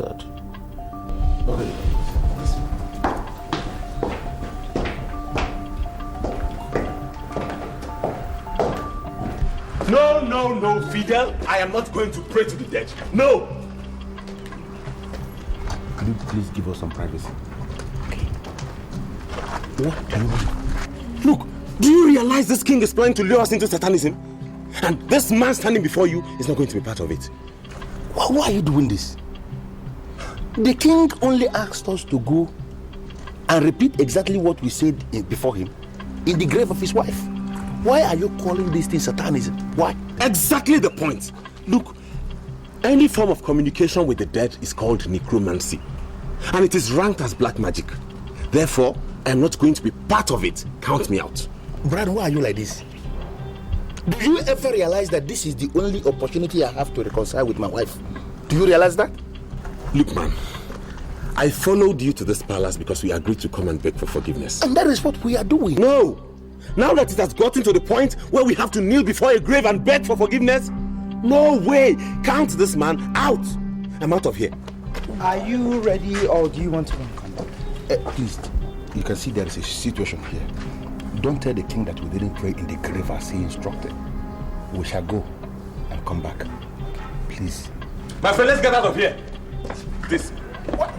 Understood. Okay. No, Fidel. I am not going to pray to the dead. No! Could you please give us some privacy? Okay. What do you want? Look, do you realize this king is planning to lure us into Satanism? And this man standing before you is not going to be part of it. Why are you doing this? The king only asked us to go and repeat exactly what we said before him in the grave of his wife. Why are you calling this thing Satanism? Why? Exactly the point. Look, any form of communication with the dead is called necromancy. And it is ranked as black magic. Therefore, I am not going to be part of it. Count me out. Brad, why are you like this? Do you ever realize that this is the only opportunity I have to reconcile with my wife? Do you realize that? Look, man, I followed you to this palace because we agreed to come and beg for forgiveness. And that is what we are doing. No! Now that it has gotten to the point where we have to kneel before a grave and beg for forgiveness, no way! Count this man out! I'm out of here. Are you ready or do you want to come back? Please, you can see there is a situation here. Don't tell the king that we didn't pray in the grave as he instructed. We shall go and come back. Please. My friend, let's get out of here. This.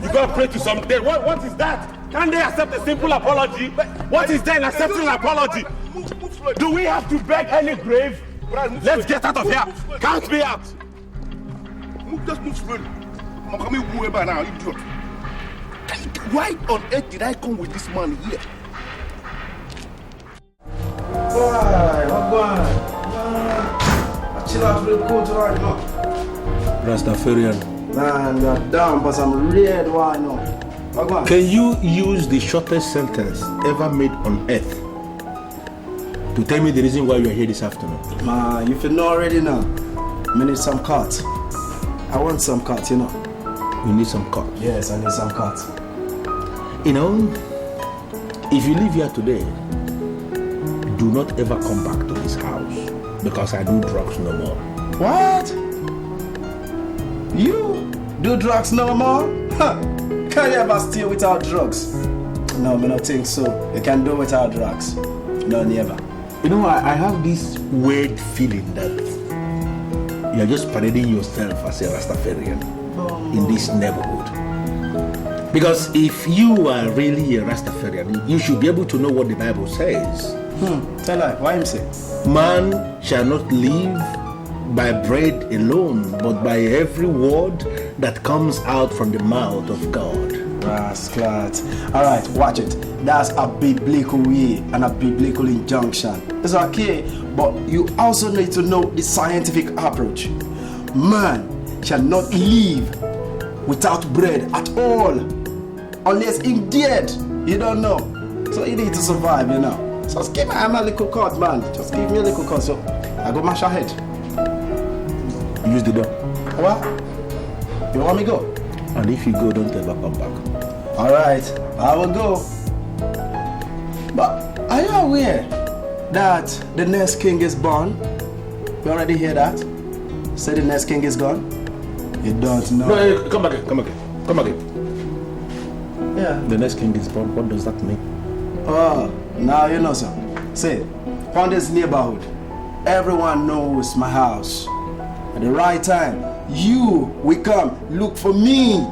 You gotta pray to some dead. What is that? Can they accept a simple apology? What is there in accepting an apology? Do we have to beg any grave? Let's get out of here. Count me out. Just move slowly. I'm coming whoever now, idiot. Why on earth did I come with this man here? I chill out real cool tonight, man. Rastafarian. Man, you're down, but I'm red wine now. Can you use the shortest sentence ever made on earth to tell me the reason why you are here this afternoon? Man, you know already now. I need some cards. I want some cards, you know. You need some cards? Yes, I need some cards. You know, if you leave here today, do not ever come back to this house because I do drugs no more. What? You do drugs no more? Huh. Can you ever stay without drugs? No, I don't think so. You can do without drugs. No, never. You know, I have this weird feeling that you're just parading yourself as a Rastafarian in this neighborhood. Because if you are really a Rastafarian, you should be able to know what the Bible says. Tell her, why him say? Man shall not live by bread alone, but by every word that comes out from the mouth of God. Rascals. Alright, watch it. That's a biblical way and a biblical injunction. It's okay, but you also need to know the scientific approach. Man shall not live without bread at all, unless he's dead. You don't know. So you need to survive, you know. So just give me a little cut, man. Just give me a little cut, so I go mash ahead. Use the door. What? You want me to go? And if you go, don't ever come back. Alright, I will go. But are you aware that the next king is born? You already hear that? Say the next king is gone? You don't know. No, come again. Yeah. The next king is born. What does that mean? Oh, now you know, sir. Say, on this neighborhood, everyone knows my house. At the right time, you will come look for me.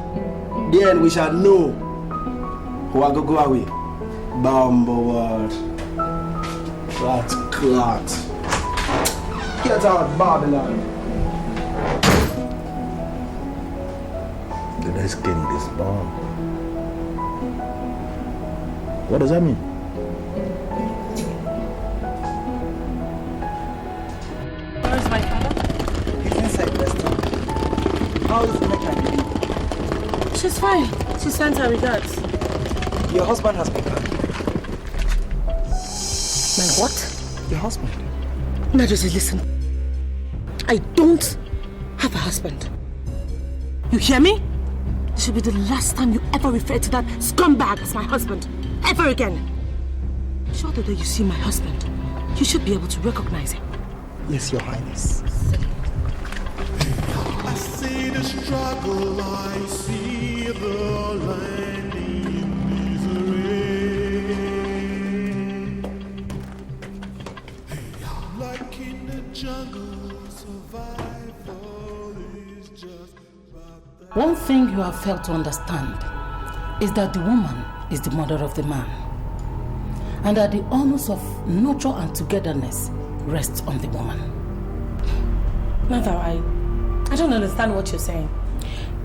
Then we shall know who I go away. Bumbleword. That's clot. Get out, Babylon. The next king is born. What does that mean? Where's my father? He's inside restaurant. How is Nnaji? She's fine. She sent her regards. Your husband has been back. My what? Your husband? Nnaji, listen. I don't have a husband. You hear me? This should be the last time you ever refer to that scumbag as my husband. Ever again. Sure, the day you see my husband, you should be able to recognize him. Yes, Your Highness. I see the struggle, I see One thing you have failed to understand is that the woman is the mother of the man, and that the honors of nurture and togetherness rests on the woman. Mother, I don't understand what you're saying.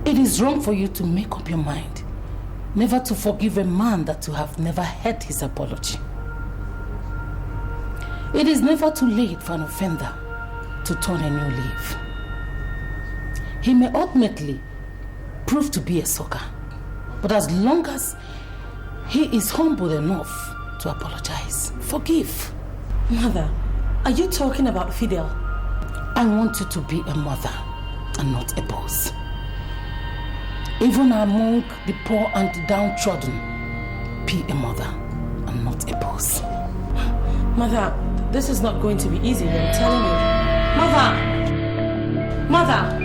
It is wrong for you to make up your mind never to forgive a man that you have never heard his apology. It is never too late for an offender to turn a new leaf. He may ultimately prove to be a sucker, but as long as he is humble enough to apologize, forgive. Mother, are you talking about Fidel? I want you to be a mother and not a boss. Even among the poor and the downtrodden, be a mother and not a boss. Mother, this is not going to be easy, I'm telling you. Mother! Mother!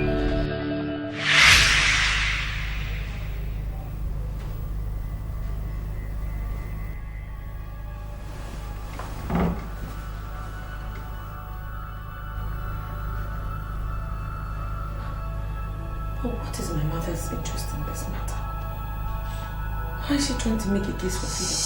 What is my mother's interest in this matter? Why is she trying to make a case for Fidel?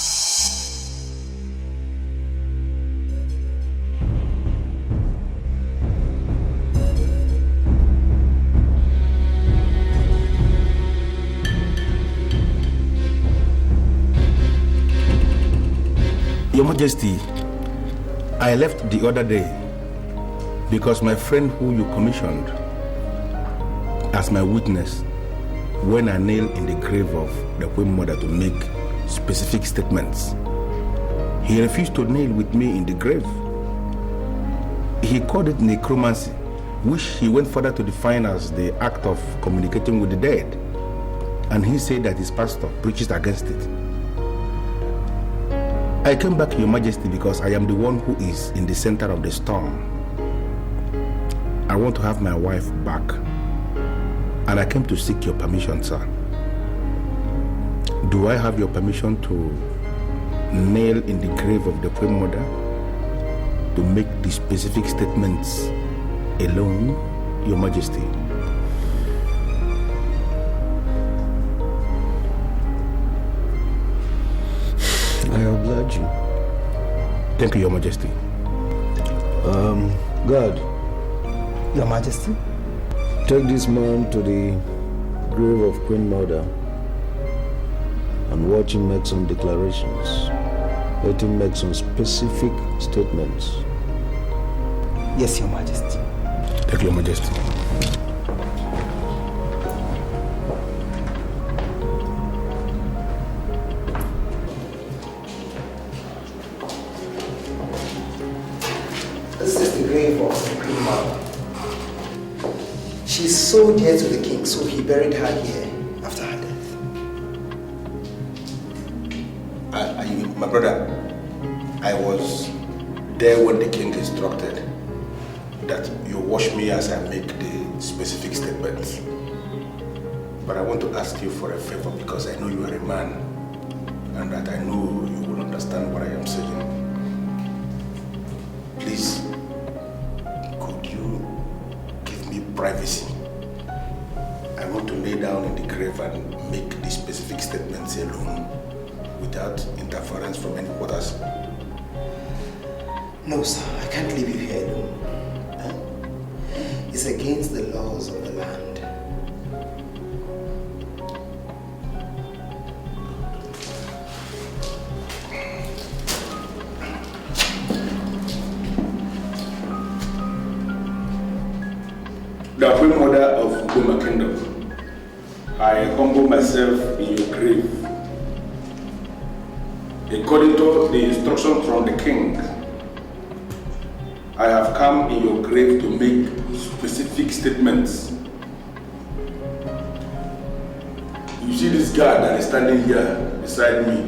Your Majesty, I left the other day because my friend who you commissioned as my witness when I nailed in the grave of the Queen Mother to make specific statements. He refused to nail with me in the grave. He called it necromancy, which he went further to define as the act of communicating with the dead. And he said that his pastor preaches against it. I came back, Your Majesty, because I am the one who is in the center of the storm. I want to have my wife back. And I came to seek your permission, sir. Do I have your permission to nail in the grave of the Queen Mother to make the specific statements alone, Your Majesty? I oblige you. Thank you, Your Majesty. God, Your Majesty? take this man to the grave of Queen Mother and watch him make some declarations. Let him make some specific statements. Yes, Your Majesty. Thank you, Your Majesty. This is the grave of the Queen Mother. She's so dear to the king, so he buried her here after her death. My brother, I was there when the king instructed that you watch me as I make the specific statements. But I want to ask you for a favor because I know you are a man and that I know you will understand what I am saying. Please, could you give me privacy? I want to lay down in the grave and make the specific statements alone without interference from any others. No, sir, I can't leave you here alone. It's against the laws of the land. The Queen Mother of Ibom Kingdom, I humble myself in your grave. According to the instruction from the king, I have come in your grave to make specific statements. You see this guard that is standing here beside me.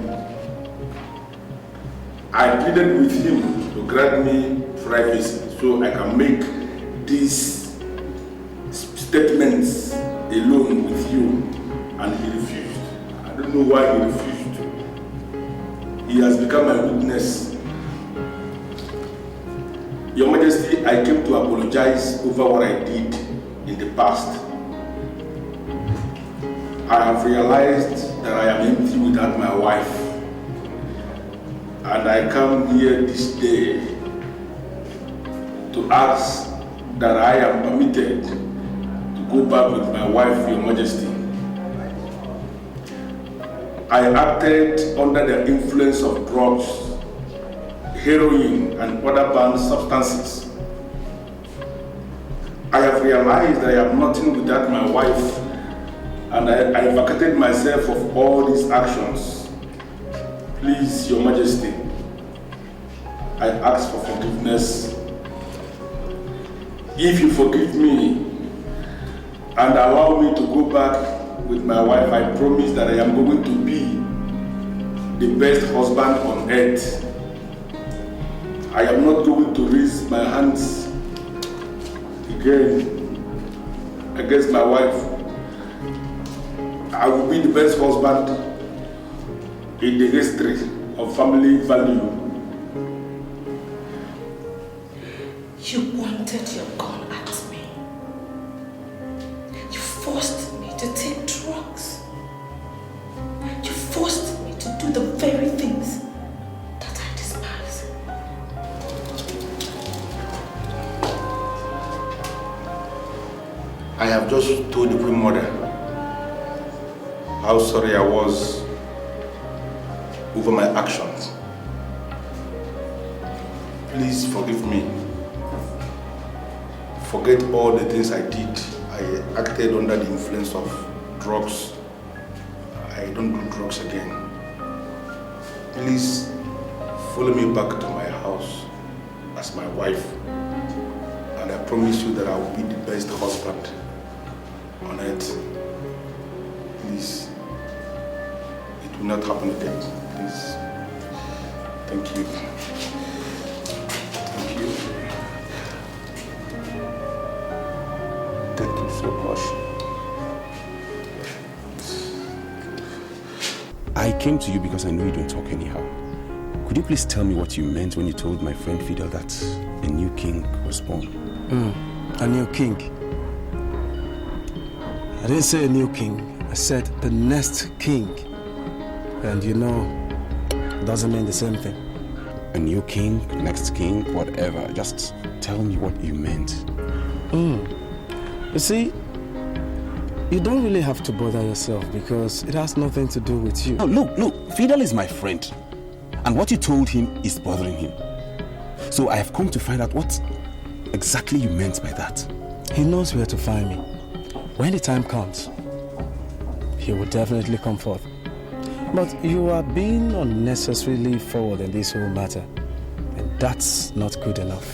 I pleaded with him to grant me privacy so I can make these statements alone with you, and he refused. I don't know why he refused. He has become my witness. Your Majesty, I came to apologize over what I did in the past. I have realized that I am empty without my wife. And I come here this day to ask that I am permitted to go back with my wife, Your Majesty. I acted under the influence of drugs, heroin, and other banned substances. I have realized that I am nothing without my wife, and I have vacated myself of all these actions. Please, Your Majesty, I ask for forgiveness. If you forgive me and allow me to go back with my wife, I promise that I am going to be the best husband on earth. I am not going to raise my hands again against my wife. I will be the best husband in the history of family value. You pointed your gun at me. You forced me to take drugs. You forced me to do the very things that I despise. I have just told the Queen Mother how sorry I was over my actions. Please forgive me. Forget all the things I did. I acted under the influence of drugs. I don't do drugs again. Please follow me back to my house as my wife. And I promise you that I will be the best husband on earth. Please. It will not happen again. Please. Thank you. Thank you. Thank you so much. I came to you because I know you don't talk anyhow. Could you please tell me what you meant when you told my friend Fidel that a new king was born? A new king? I didn't say a new king. I said the next king. And you know, it doesn't mean the same thing. A new king, next king, whatever. Just tell me what you meant. You see, you don't really have to bother yourself because it has nothing to do with you. No, look, Fidel is my friend. And what you told him is bothering him. So I have come to find out what exactly you meant by that. He knows where to find me. When the time comes, he will definitely come forth. But you are being unnecessarily forward in this whole matter. And that's not good enough.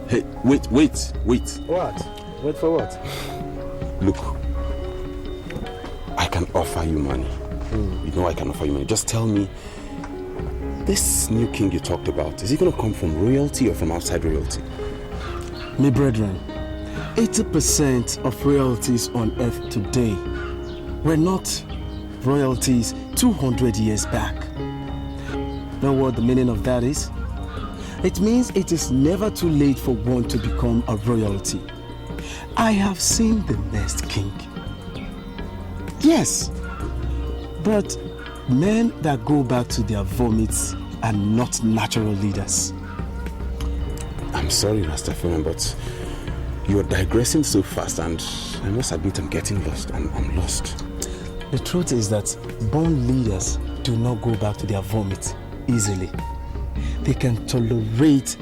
Hey, wait. What? Wait for what? Look, I can offer you money. You know I can offer you money. Just tell me, this new king you talked about, is he going to come from royalty or from outside royalty? My brethren, 80% of royalties on earth today were not royalties 200 years back. Know what the meaning of that is? It means it is never too late for one to become a royalty. I have seen the next king. Yes, but men that go back to their vomits are not natural leaders. I'm sorry, Rastafarian, but you are digressing so fast and I must admit I'm getting lost. I'm lost. The truth is that born leaders do not go back to their vomit easily. They can tolerate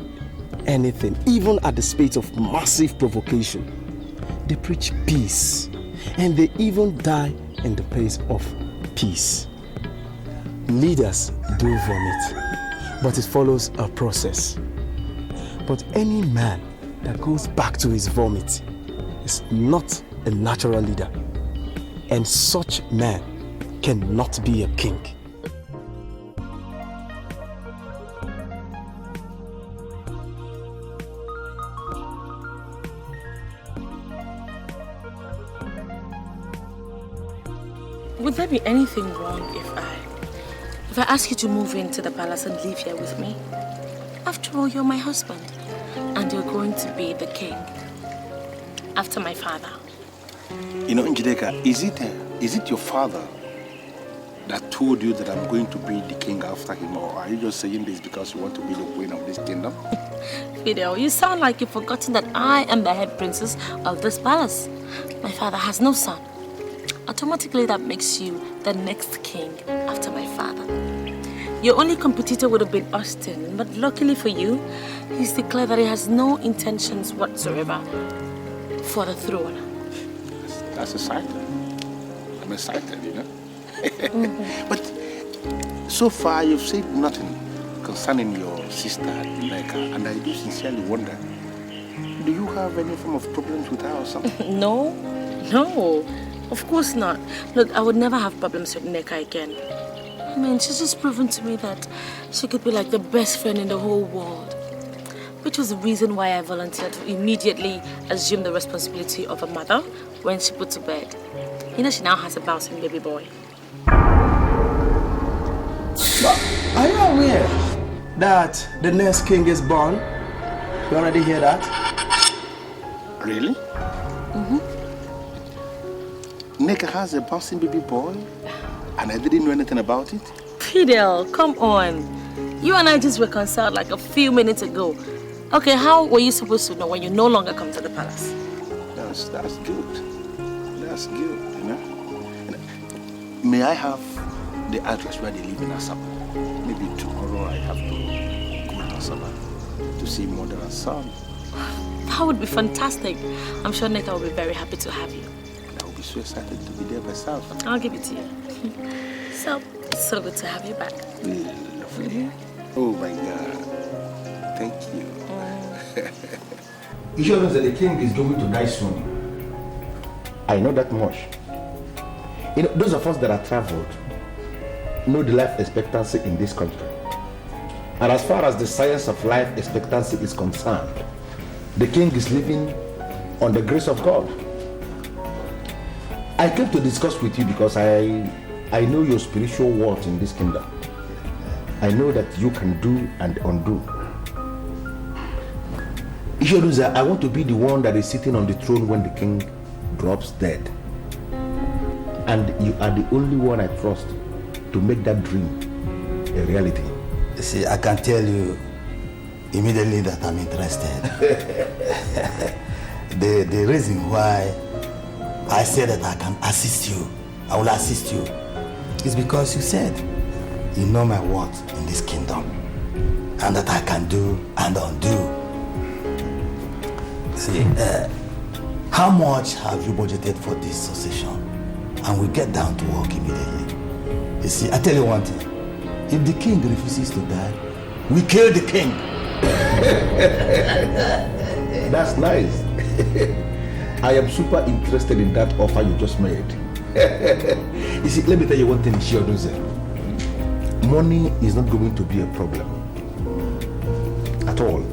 anything, even at the space of massive provocation. They preach peace, and they even die in the place of peace. Leaders do vomit, but it follows a process. But any man that goes back to his vomit is not a natural leader, and such man cannot be a king. Would there be anything wrong if I ask you to move into the palace and live here with me? After all, you're my husband, and you're going to be the king after my father. You know, Njideka, is it your father that told you that I'm going to be the king after him, or are you just saying this because you want to be the queen of this kingdom? Fidel, you sound like you've forgotten that I am the head princess of this palace. My father has no son. Automatically, that makes you the next king after my father. Your only competitor would have been Austin, but luckily for you, he's declared that he has no intentions whatsoever for the throne. That's exciting. I'm excited, you know. But so far, you've said nothing concerning your sister, Iyke, and I do sincerely wonder, do you have any form of problems with her or something? No, of course not. Look, I would never have problems with Iyke again. I mean, she's just proven to me that she could be like the best friend in the whole world. Which was the reason why I volunteered to immediately assume the responsibility of a mother when she put to bed. You know, she now has a bouncing baby boy. But are you aware that the next king is born? You already hear that? Really? Iyke has a bouncing baby boy, and I didn't know anything about it? Fidel, come on. You and I just reconciled like a few minutes ago. Okay, how were you supposed to know when you no longer come to the palace? That's good. That's good, you know. May I have the address where they live in Asaba? Maybe tomorrow I have to go to Asaba to see mother and son. That would be fantastic. I'm sure Iyke will be very happy to have you. I will be so excited to be there myself. I'll give it to you. So, it's so good to have you back. Lovely. Oh my God. Thank you. You sure that the king is going to die soon? I know that much. You know, those of us that have traveled know the life expectancy in this country. And as far as the science of life expectancy is concerned, the king is living on the grace of God. I came to discuss with you because I know your spiritual worth in this kingdom. I know that you can do and undo. Ishoduza, I want to be the one that is sitting on the throne when the king drops dead. And you are the only one I trust to make that dream a reality. You see, I can tell you immediately that I'm interested. the reason why I said that I can assist you, I will assist you, is because you said you know my worth in this kingdom and that I can do and undo. See, how much have you budgeted for this succession? And we get down to work immediately. You see, I tell you one thing. If the king refuses to die, we kill the king. That's nice. I am super interested in that offer you just made. You see, let me tell you one thing, Shioduze. Money is not going to be a problem at all.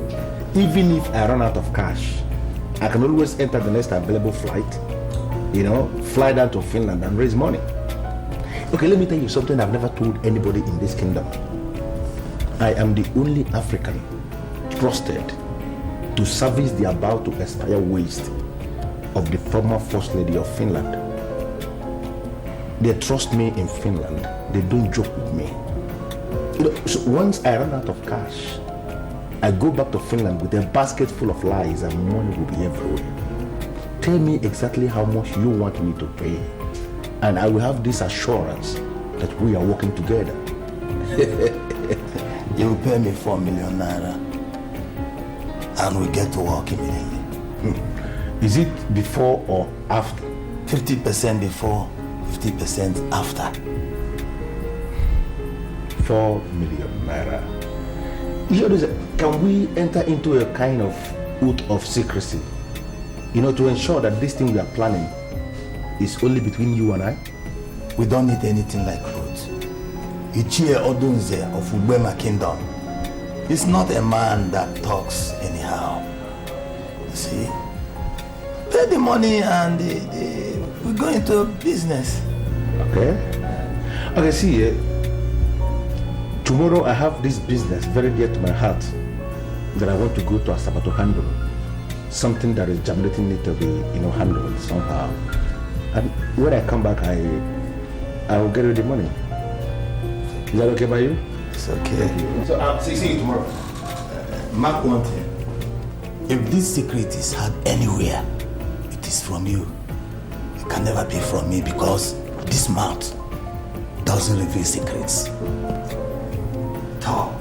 Even if I run out of cash, I can always enter the next available flight, you know, fly down to Finland and raise money. Okay, let me tell you something I've never told anybody in this kingdom. I am the only African trusted to service the about to expire waste of the former First Lady of Finland. They trust me in Finland. They don't joke with me. You know, so once I run out of cash, I go back to Finland with a basket full of lies and money will be everywhere. Tell me exactly how much you want me to pay, and I will have this assurance that we are working together. You will pay me 4 million naira and we get to work immediately. Is it before or after? 50% before, 50% after. 4 million naira. Can we enter into a kind of oath of secrecy, you know, to ensure that this thing we are planning is only between you and I? We don't need anything like oath. Ichie Odunze of Ubema Kingdom is not a man that talks anyhow. You see? Pay the money and we go into business. Okay. Okay, see, tomorrow I have this business very dear to my heart that I want to go to Asaba to handle. Something that is germinating need to be, you know, handled somehow. And when I come back, I will get you the money. Is that okay by you? It's okay. So I'll see you tomorrow. Mark one thing. If this secret is had anywhere, it is from you. It can never be from me because this mouth doesn't reveal secrets. Talk.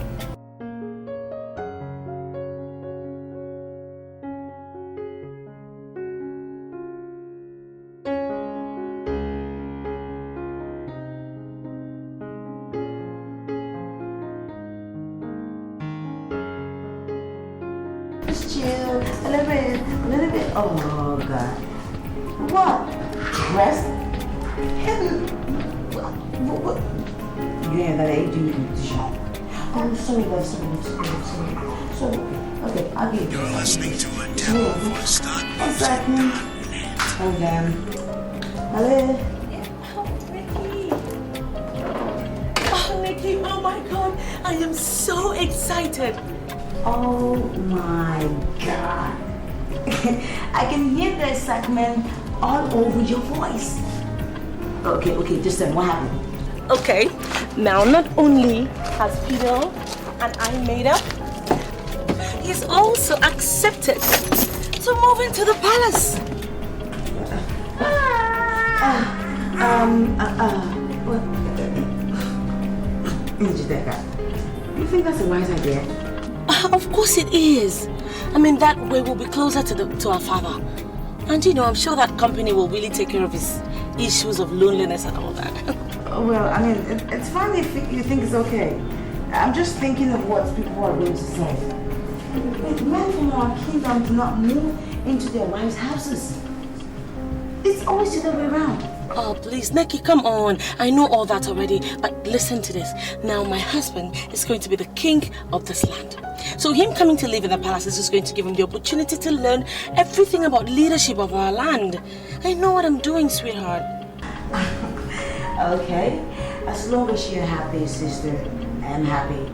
Just chill, a little bit. Oh God. What? Rest? What? You ain't that age, you need to shop. I'm sorry, love, sorry. So, okay, I'll give you. You're listening to a demo for Start. 1 second. Hold on. Hello? Nikki, oh my God, I am so excited. Oh my God. I can hear the excitement all over your voice. Okay, just then, what happened? Okay, now not only has Fidel and I made up, he's also accepted to move into the palace. You think that's a wise idea? Of course it is. I mean, that way we'll be closer to our father. And you know, I'm sure that company will really take care of his issues of loneliness and all that. Well, I mean, it's fine if you think it's okay. I'm just thinking of what people are going to say. Men from our kingdom do not move into their wives' houses. It's always the other way around. Oh, please, Neki, come on. I know all that already, but listen to this. Now, my husband is going to be the king of this land. So him coming to live in the palace is just going to give him the opportunity to learn everything about leadership of our land. I know what I'm doing, sweetheart. Okay, as long as you're happy, sister, I'm happy.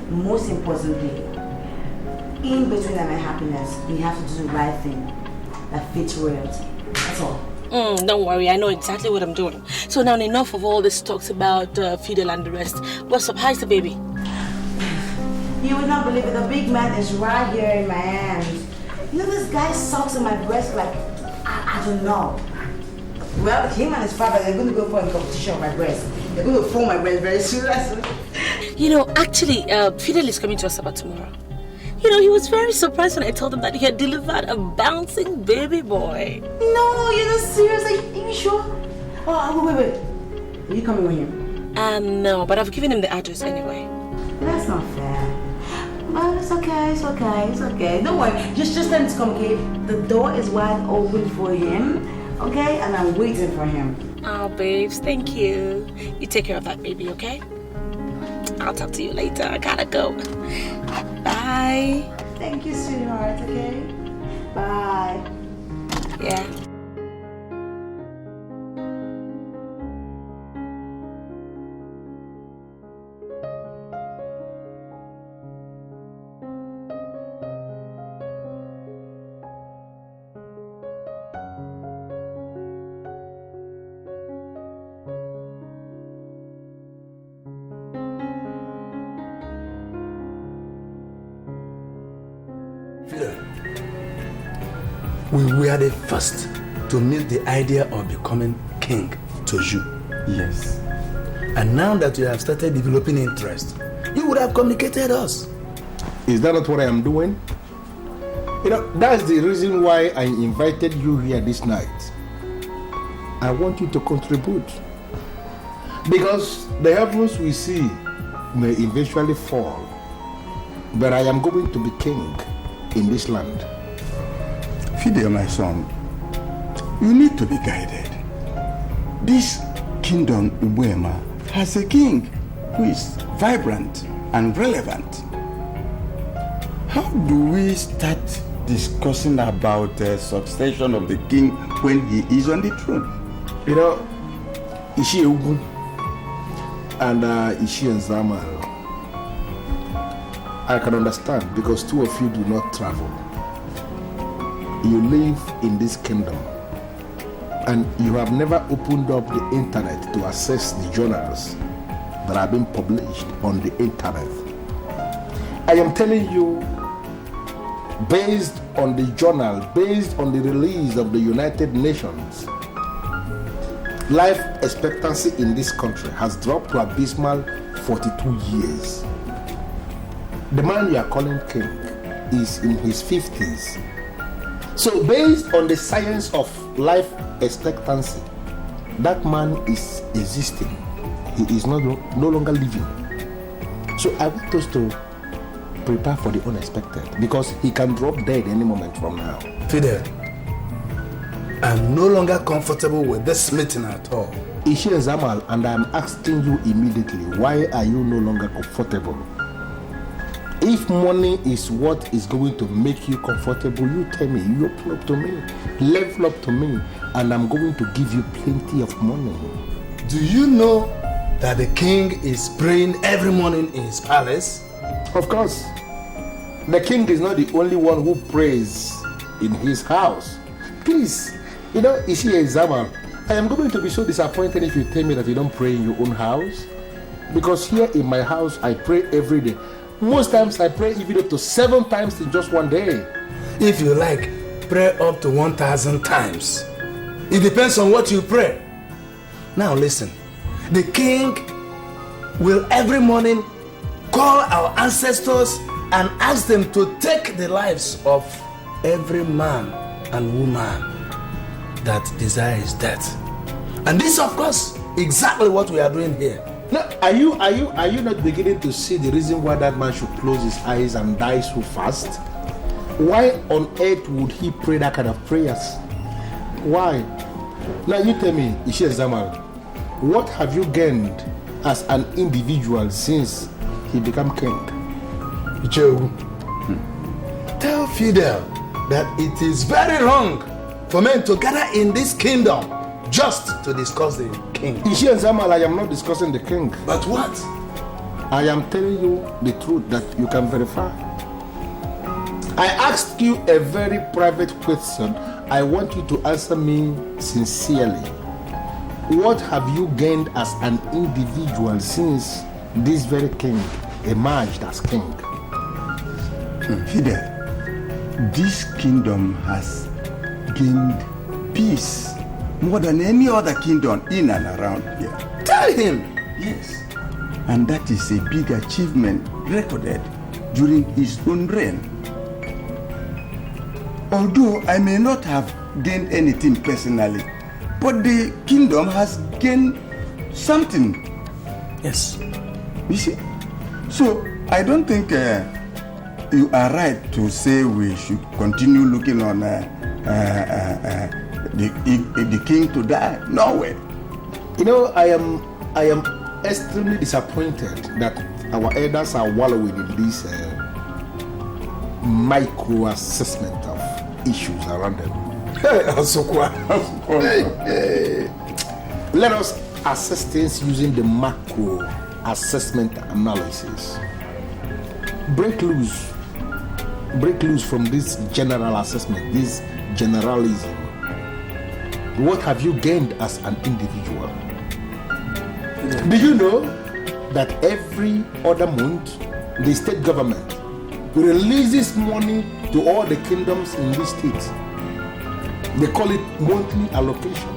Most importantly, in between my happiness, we have to do the right thing that fits royalty. That's all. Don't worry, I know exactly what I'm doing. So now enough of all this talks about Fidel and the rest. What's up? How's the baby? You would not believe it, the big man is right here in my hands. You know, this guy sucks on my breast like, I don't know. Well, him and his father, they're going to go for a competition on my breast. They're going to fold my breast very seriously. You know, actually, Fidel is coming to us about tomorrow. You know, he was very surprised when I told him that he had delivered a bouncing baby boy. No, you're not serious. Are you sure? Oh, wait. Are you coming with him? No, but I've given him the address anyway. That's not fair. Well, it's okay. Don't worry. Just let him come, okay? The door is wide open for him, okay? And I'm waiting for him. Oh, babes, thank you. You take care of that baby, okay? I'll talk to you later. I gotta go. Bye. Thank you, sweetheart, okay? Bye. Yeah. We were the first to meet the idea of becoming king to you. Yes. And now that you have started developing interest, you would have communicated us. Is that not what I am doing? You know, that's the reason why I invited you here this night. I want you to contribute. Because the heavens we see may eventually fall. But I am going to be king in this land. Fidel, my son, you need to be guided. This kingdom, Ibom, has a king who is vibrant and relevant. How do we start discussing about the succession of the king when he is on the throne? You know, Iyke Ugwu and Iyke Nzama, I can understand because two of you do not travel. You live in this kingdom. And you have never opened up the internet to access the journals that have been published on the internet. I am telling you, based on the journal, based on the release of the United Nations, life expectancy in this country has dropped to abysmal 42 years. The man you are calling king is in his 50s. So based on the science of life expectancy, that man is existing. He is no longer living. So I want us to prepare for the unexpected, because he can drop dead any moment from now. Fidel, I'm no longer comfortable with this meeting at all. Iyke and Zamal, and I'm asking you immediately, why are you no longer comfortable? If money is what is going to make you comfortable, you tell me, you open up to me, level up to me, and I'm going to give you plenty of money. Do you know that the king is praying every morning in his palace? Of course. The king is not the only one who prays in his house. Please, Iyke and Zamal, I am going to be so disappointed if you tell me that you don't pray in your own house. Because here in my house, I pray every day. Most times I pray even up to 7 times in just one day. If you like, pray up to 1,000 times. It depends on what you pray. Now listen, the king will every morning call our ancestors and ask them to take the lives of every man and woman that desires death. And this, of course, exactly what we are doing here. Now, are you not beginning to see the reason why that man should close his eyes and die so fast? Why on earth would he pray that kind of prayers? Why? Now you tell me, Iyke Zamal, what have you gained as an individual since he became king? Joe, tell Fidel that it is very wrong for men to gather in this kingdom just to discuss the king. Iyke and Zamal, I am not discussing the king. But what? I am telling you the truth that you can verify. I asked you a very private question. I want you to answer me sincerely. What have you gained as an individual since this very king emerged as king? Fidel, this kingdom has gained peace more than any other kingdom in and around here. Tell him! Yes. And that is a big achievement recorded during his own reign. Although I may not have gained anything personally, but the kingdom has gained something. Yes. You see? So I don't think you are right to say we should continue looking on the king to die. No way. I am extremely disappointed that our elders are wallowing in this micro assessment of issues around them. Let us assess things using the macro assessment analysis. Break loose from this general assessment, this generalism. What have you gained as an individual? Do you know that every other month the state government releases money to all the kingdoms in this state? They call it monthly allocation.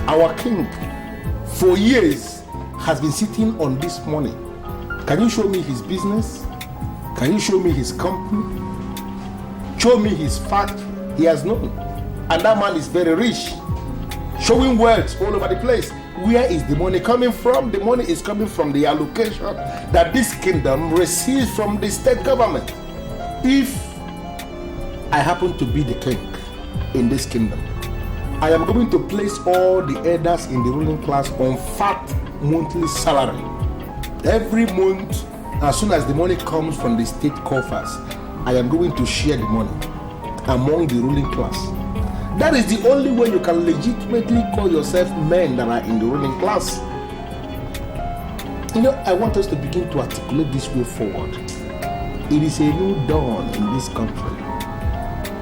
Our king for years has been sitting on this money. Can you show me his business? Can you show me his company? Show me his factory. He has none. And that man is very rich, showing wealth all over the place. Where is the money coming from? The money is coming from the allocation that this kingdom receives from the state government. If I happen to be the king in this kingdom, I am going to place all the elders in the ruling class on fat monthly salary. Every month, as soon as the money comes from the state coffers, I am going to share the money among the ruling class. That is the only way you can legitimately call yourself men that are in the ruling class. I want us to begin to articulate this way forward. It is a new dawn in this country.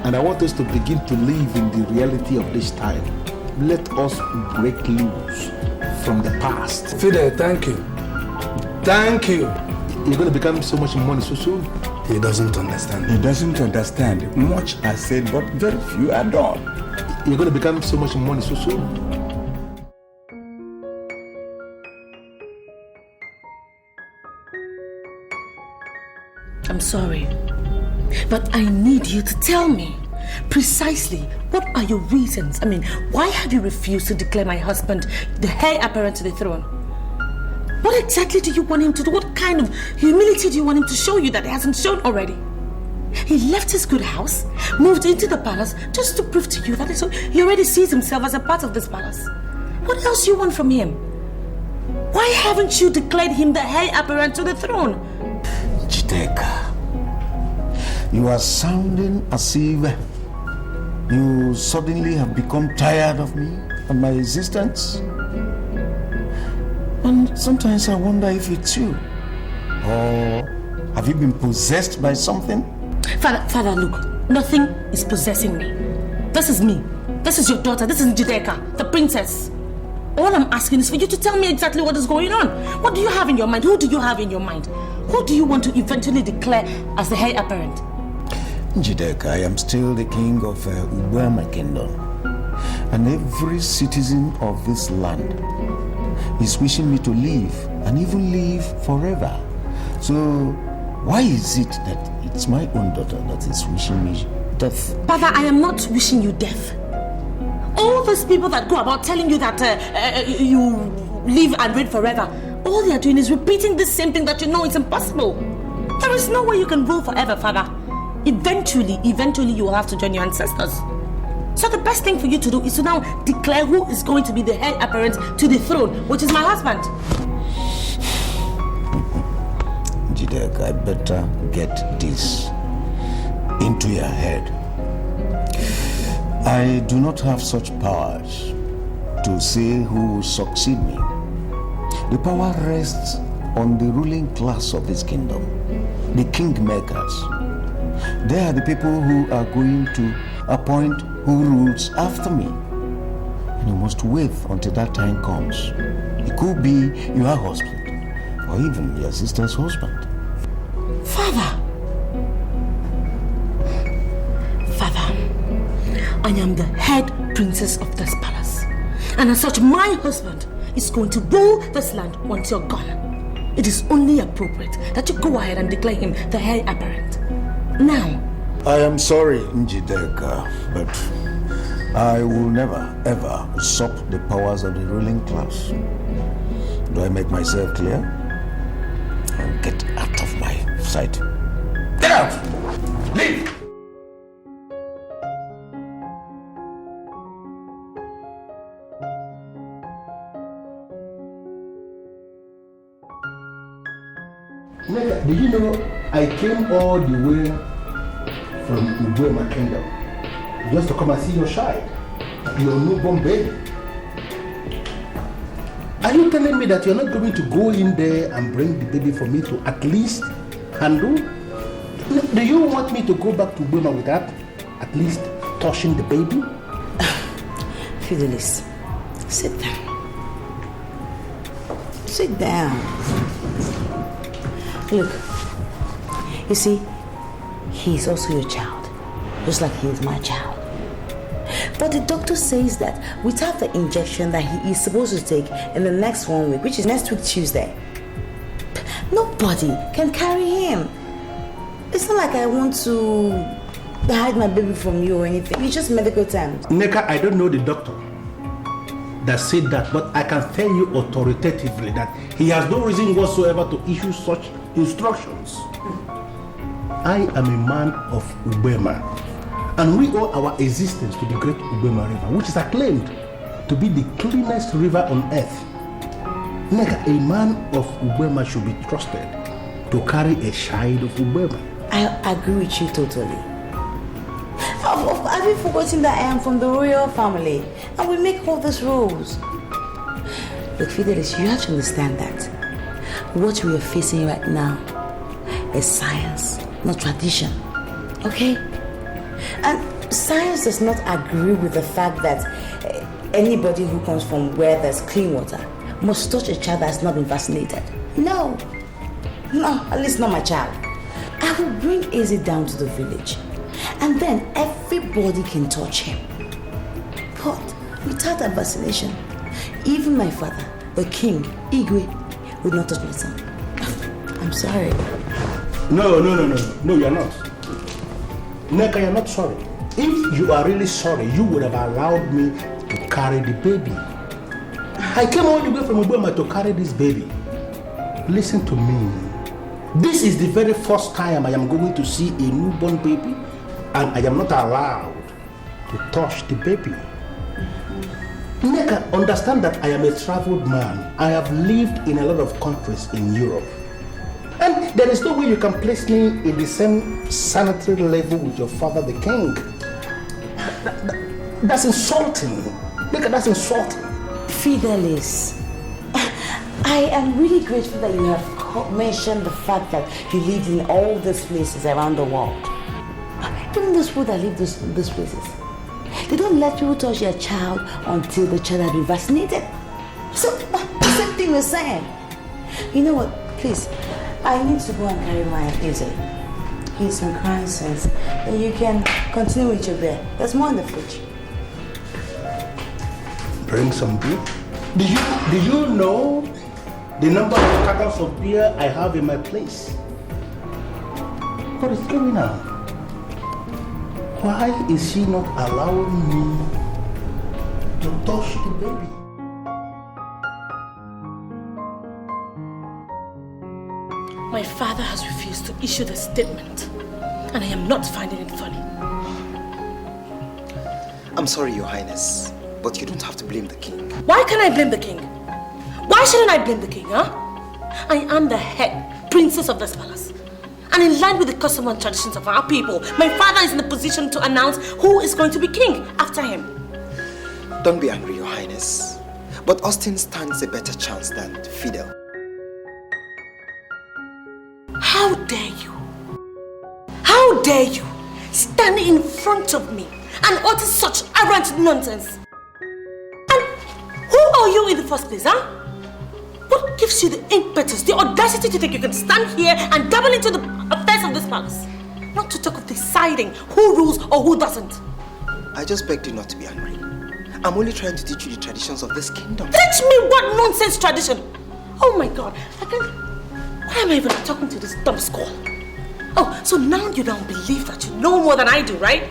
And I want us to begin to live in the reality of this time. let us break loose from the past. Fidel, thank you. Thank you. You're going to become so much money so soon. He doesn't understand. He doesn't understand. Much are said, but very few are done. You're going to become so much money so soon. I'm sorry, but I need you to tell me precisely what are your reasons. I mean, why have you refused to declare my husband the heir apparent to the throne? What exactly do you want him to do? What kind of humility do you want him to show you that he hasn't shown already? He left his good house, moved into the palace just to prove to you that he already sees himself as a part of this palace. What else do you want from him? Why haven't you declared him the heir apparent to the throne? Chideka, you are sounding as if you suddenly have become tired of me and my existence. And sometimes I wonder if it's you. Or have you been possessed by something? Father, look, nothing is possessing me. This is me. This is your daughter. This is Chideka, the princess. All I'm asking is for you to tell me exactly what is going on. What do you have in your mind? Who do you have in your mind? Who do you want to eventually declare as the heir apparent? Chideka, I am still the king of Ubwema kingdom. And every citizen of this land is wishing me to live and even live forever. So why is it that it's my own daughter that is wishing me death? Father, I am not wishing you death. All those people that go about telling you that you live and reign forever, all they are doing is repeating the same thing that you know is impossible. There is no way you can rule forever, Father. Eventually you will have to join your ancestors. So the best thing for you to do is to now declare who is going to be the heir apparent to the throne, which is my husband. Chideka, I better get this into your head. I do not have such powers to say who will succeed me. The power rests on the ruling class of this kingdom, the kingmakers. They are the people who are going to appoint who rules after me. And you must wait until that time comes. It could be your husband, or even your sister's husband. Father, I am the head princess of this palace. And as such, my husband is going to rule this land once you're gone. It is only appropriate that you go ahead and declare him the heir apparent. Now. I am sorry, Chideka, but I will never ever usurp the powers of the ruling class. Do I make myself clear? And get out of my sight. Get out! Leave! Did you know I came all the way from Ubwema Kingdom just to come and see your child, your newborn baby? Are you telling me that you're not going to go in there and bring the baby for me to at least handle? Do you want me to go back to Ubwema without at least touching the baby? Fidelis, sit down. Sit down. Look, you see, he's also your child, just like he is my child. But the doctor says that without the injection that he is supposed to take in the next 1 week, which is next week Tuesday, nobody can carry him. It's not like I want to hide my baby from you or anything. It's just medical terms. Neka, I don't know the doctor that said that, but I can tell you authoritatively that he has no reason whatsoever to issue such instructions. I am a man of Ubwema, and we owe our existence to the great Ubwema River, which is acclaimed to be the cleanest river on earth. Neka, a man of Ubwema should be trusted to carry a child of Ubwema. I agree with you totally. Have you forgotten that I am from the royal family and we make all these rules? Look, Fidelis, you have to understand that what we are facing right now is science, not tradition. Okay? And science does not agree with the fact that anybody who comes from where there's clean water must touch a child that has not been vaccinated. No, at least not my child. I will bring Eze down to the village and then everybody can touch him. But without that vaccination, even my father, the king, Iyke, would not touch my son. I'm sorry. No, you're not. Neka, you're not sorry. If you are really sorry, you would have allowed me to carry the baby. I came all the way from Ibom to carry this baby. Listen to me. This is the very first time I am going to see a newborn baby, and I am not allowed to touch the baby. Neka, understand that I am a traveled man. I have lived in a lot of countries in Europe. And there is no way you can place me in the same sanitary level with your father, the king. That's insulting. Neka, that's insulting. Fidelis, I am really grateful that you have mentioned the fact that you lived in all these places around the world. Even those people that live in those places, they don't let people touch their child until the child has been vaccinated. So, the same thing we're saying. You know what, please, I need to go and carry my Eze. He's in crisis. And you can continue with your beer. There's more in the fridge. Bring some beer. Do you know the number of cartons of beer I have in my place? What is going on? Why is she not allowing me to touch the baby? My father has refused to issue the statement, and I am not finding it funny. I'm sorry, Your Highness, but you don't have to blame the king. Why can't I blame the king? Why shouldn't I blame the king, huh? I am the head princess of this palace. And in line with the custom and traditions of our people, my father is in the position to announce who is going to be king after him. Don't be angry, Your Highness, but Austin stands a better chance than Fidel. How dare you? How dare you stand in front of me and utter such arrogant nonsense? And who are you in the first place, huh? What gives you the impetus, the audacity to think you can stand here and dabble into the affairs of this palace? Not to talk of deciding who rules or who doesn't. I just begged you not to be angry. I'm only trying to teach you the traditions of this kingdom. Teach me what nonsense tradition? Oh my God, I can't... Why am I even talking to this dumb squall? Oh, so now you don't believe that you know more than I do, right?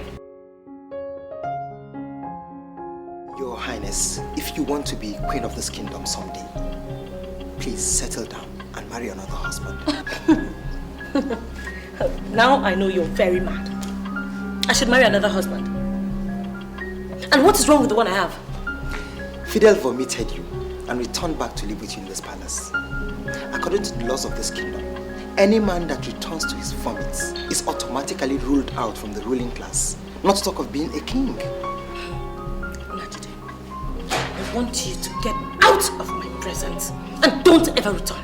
Your Highness, if you want to be queen of this kingdom someday, please settle down and marry another husband. Now I know you're very mad. I should marry another husband. And what is wrong with the one I have? Fidel vomited you and returned back to live with you in this palace. According to the laws of this kingdom, any man that returns to his vomits is automatically ruled out from the ruling class, not to talk of being a king. Najide, I want you to get out of my presence and don't ever return.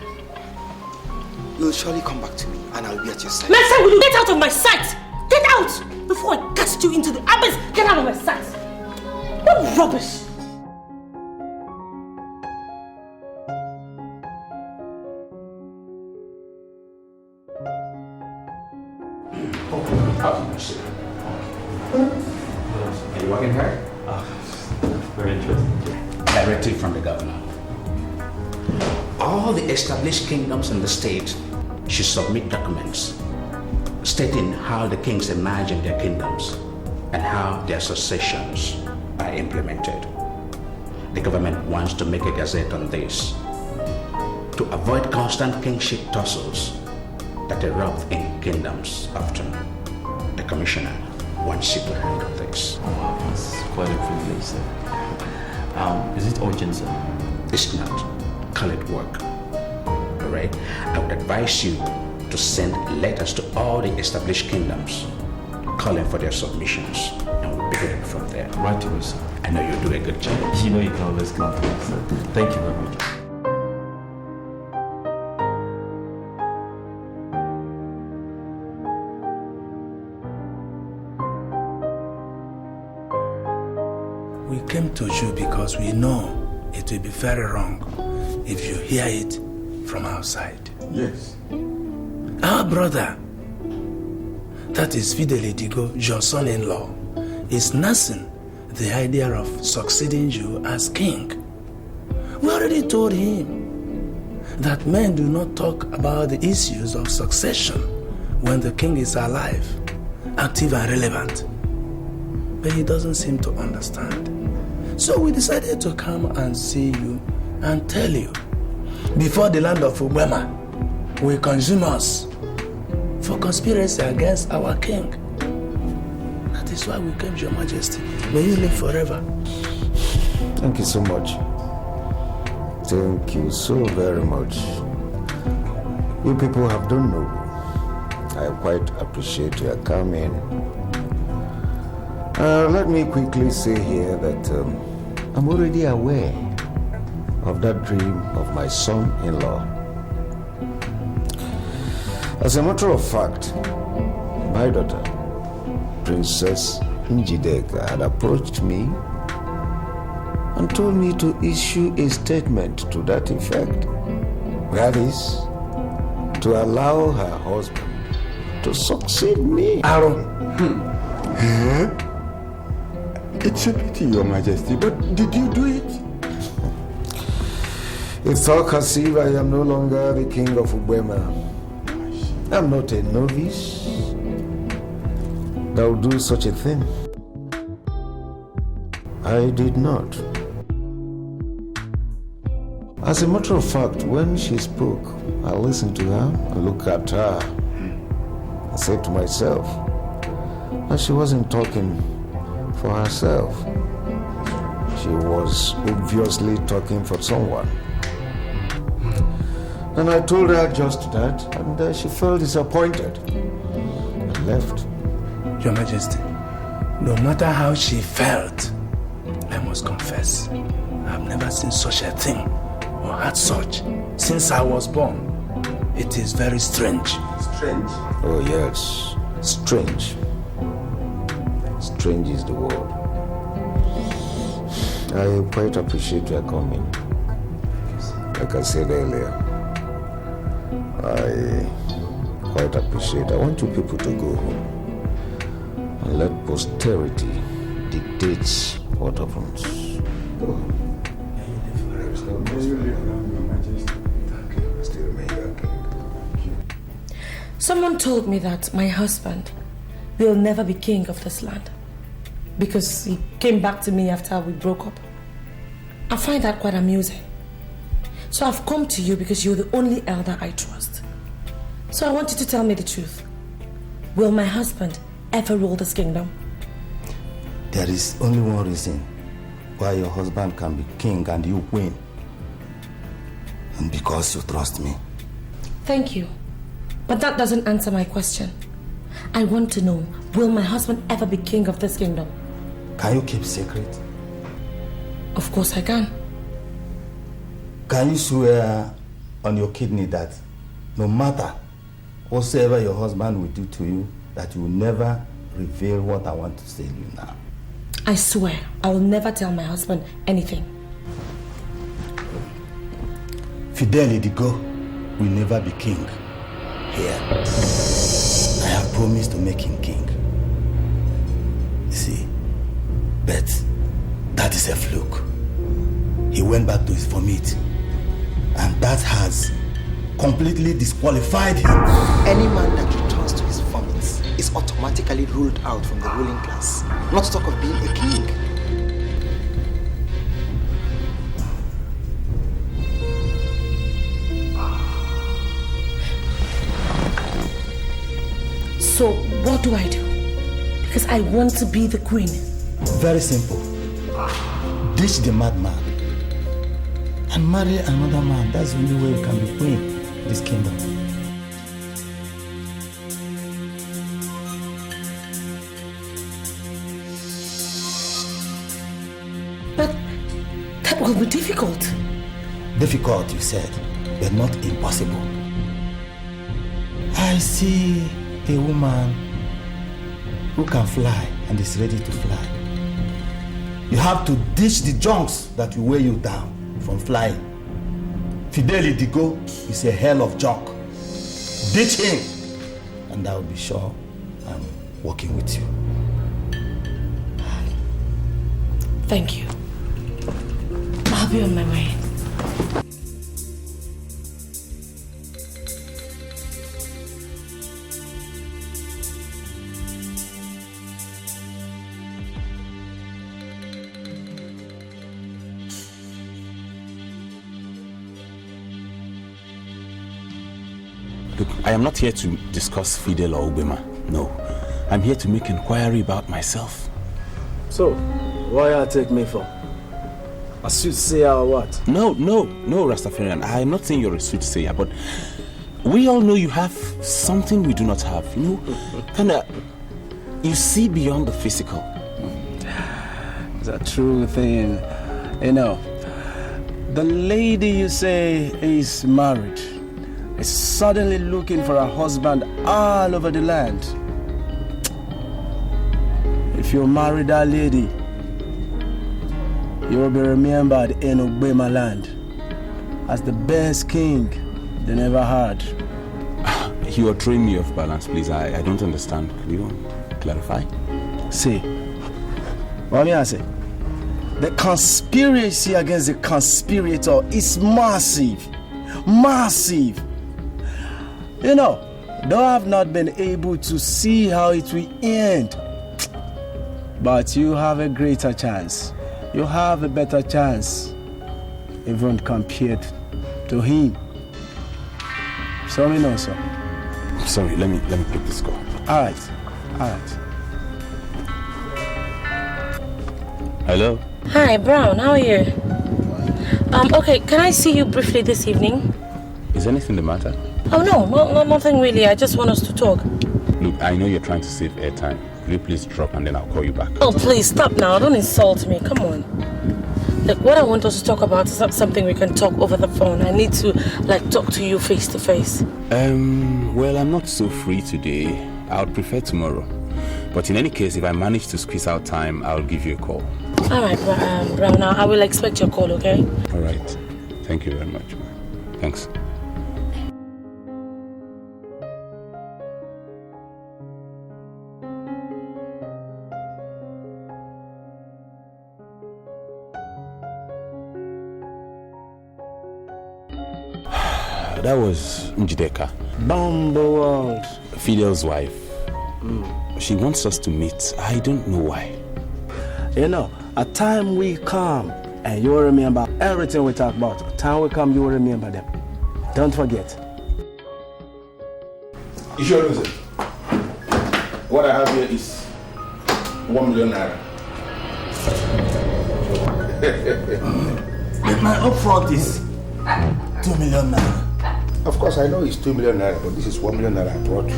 You'll surely come back to me and I'll be at your side. Next time, will you get out of my sight? Get out! Before I cast you into the abyss, get out of my sight! What rubbish! Are you working hard? Very interesting. Directive from the governor. All the established kingdoms in the state should submit documents stating how the kings imagine their kingdoms and how their successions are implemented. The government wants to make a gazette on this to avoid constant kingship tussles that erupt in kingdoms often. The commissioner wants you to handle this. Oh, wow, that's quite a privilege, sir. Is it urgent, sir? It's not. Call it work. Alright? I would advise you to send letters to all the established kingdoms calling for their submissions, and we'll pick it up from there. Right away, sir. I know you'll do a good job. You know you can always count on me, sir. Thank you very much. came to you because we know it will be very wrong if you hear it from outside. Yes. Our brother, that is Fidel Idigo, your son-in-law, is nursing the idea of succeeding you as king. We already told him that men do not talk about the issues of succession when the king is alive, active and relevant. But he doesn't seem to understand. So we decided to come and see you and tell you, before the land of Ubema will consume us for conspiracy against our king. That is why we came, Your Majesty. May you live forever. Thank you so much. Thank you so very much. You people have done noble. I quite appreciate your coming. Let me quickly say here that I'm already aware of that dream of my son-in-law. As a matter of fact, my daughter, Princess Njideka, had approached me and told me to issue a statement to that effect. That is, to allow her husband to succeed me. Aaron. It's a pity, Your Majesty, but did you do it? It's all as if I am no longer the king of Ubema. I'm not a novice that will do such a thing. I did not. As a matter of fact, when she spoke, I listened to her, I looked at her. I said to myself that she wasn't talking for herself. She was obviously talking for someone. And I told her just that, and she felt disappointed and left. Your Majesty, no matter how she felt, I must confess, I've never seen such a thing or had such since I was born. It is very strange. Strange? Oh yes, strange. Strange is the word. I quite appreciate your coming. Like I said earlier, I quite appreciate. I want you people to go home and let posterity dictate what happens. Go. Someone told me that my husband will never be king of this land because he came back to me after we broke up. I find that quite amusing. So I've come to you because you're the only elder I trust. So I want you to tell me the truth. Will my husband ever rule this kingdom? There is only one reason why your husband can be king and you win. And because you trust me. Thank you. But that doesn't answer my question. I want to know, will my husband ever be king of this kingdom? Can you keep secret? Of course I can. Can you swear on your kidney that no matter whatsoever your husband will do to you, that you will never reveal what I want to tell you now? I swear, I will never tell my husband anything. Fidel Idigo will never be king here. I have promised to make him king. You see, but that is a fluke. He went back to his vomit, and that has completely disqualified him. Any man that returns to his vomits is automatically ruled out from the ruling class, not to talk of being a king. So what do I do? Because I want to be the queen. Very simple. Ditch the madman and marry another man. That's the only way you can be queen in this kingdom. But that will be difficult. Difficult, you said, but not impossible. I see a woman who can fly and is ready to fly. You have to ditch the junks that will weigh you down from flying. Fidel Digo is a hell of junk. Ditch him, and I will be sure I'm working with you. Thank you. I'll be on my way. Look, I am not here to discuss Fidel or Ubema. No. I'm here to make inquiry about myself. So, why you take me for? A soothsayer or what? No, Rastafarian. I'm not saying you're a soothsayer, but we all know you have something we do not have. You know, kinda, you see beyond the physical. It's a true thing. You know, the lady you say is married is suddenly looking for a husband all over the land. If you marry that lady, you will be remembered in Ubema land as the best king they never had. You are throwing me off balance, please. I don't understand. Could you clarify? See, what I say? The conspiracy against the conspirator is massive. Massive. You know, though I have not been able to see how it will end, but you have a greater chance. You have a better chance, even compared to him. So me know, sir. Sorry, let me pick this call. All right. Hello? Hi, Brown. How are you? Okay, can I see you briefly this evening? Is anything the matter? Oh, no, nothing really. I just want us to talk. Look, I know you're trying to save airtime. Will you please drop and then I'll call you back? Oh, please, stop now. Don't insult me. Come on. Look, what I want us to talk about is not something we can talk over the phone. I need to, talk to you face to face. Well, I'm not so free today. I would prefer tomorrow. But in any case, if I manage to squeeze out time, I'll give you a call. All right, Brown. Now, I will expect your call, okay? All right. Thank you very much. Thanks. That was Njideka. Bumble world. Fidel's wife. She wants us to meet. I don't know why. You know, a time we come and you will remember everything we talk about. A time we come, you will remember them. Don't forget. You sure is it? What I have here is 1 million naira. But my upfront is 2 million naira. Of course, I know it's 2 million naira, but this is 1 million naira I brought.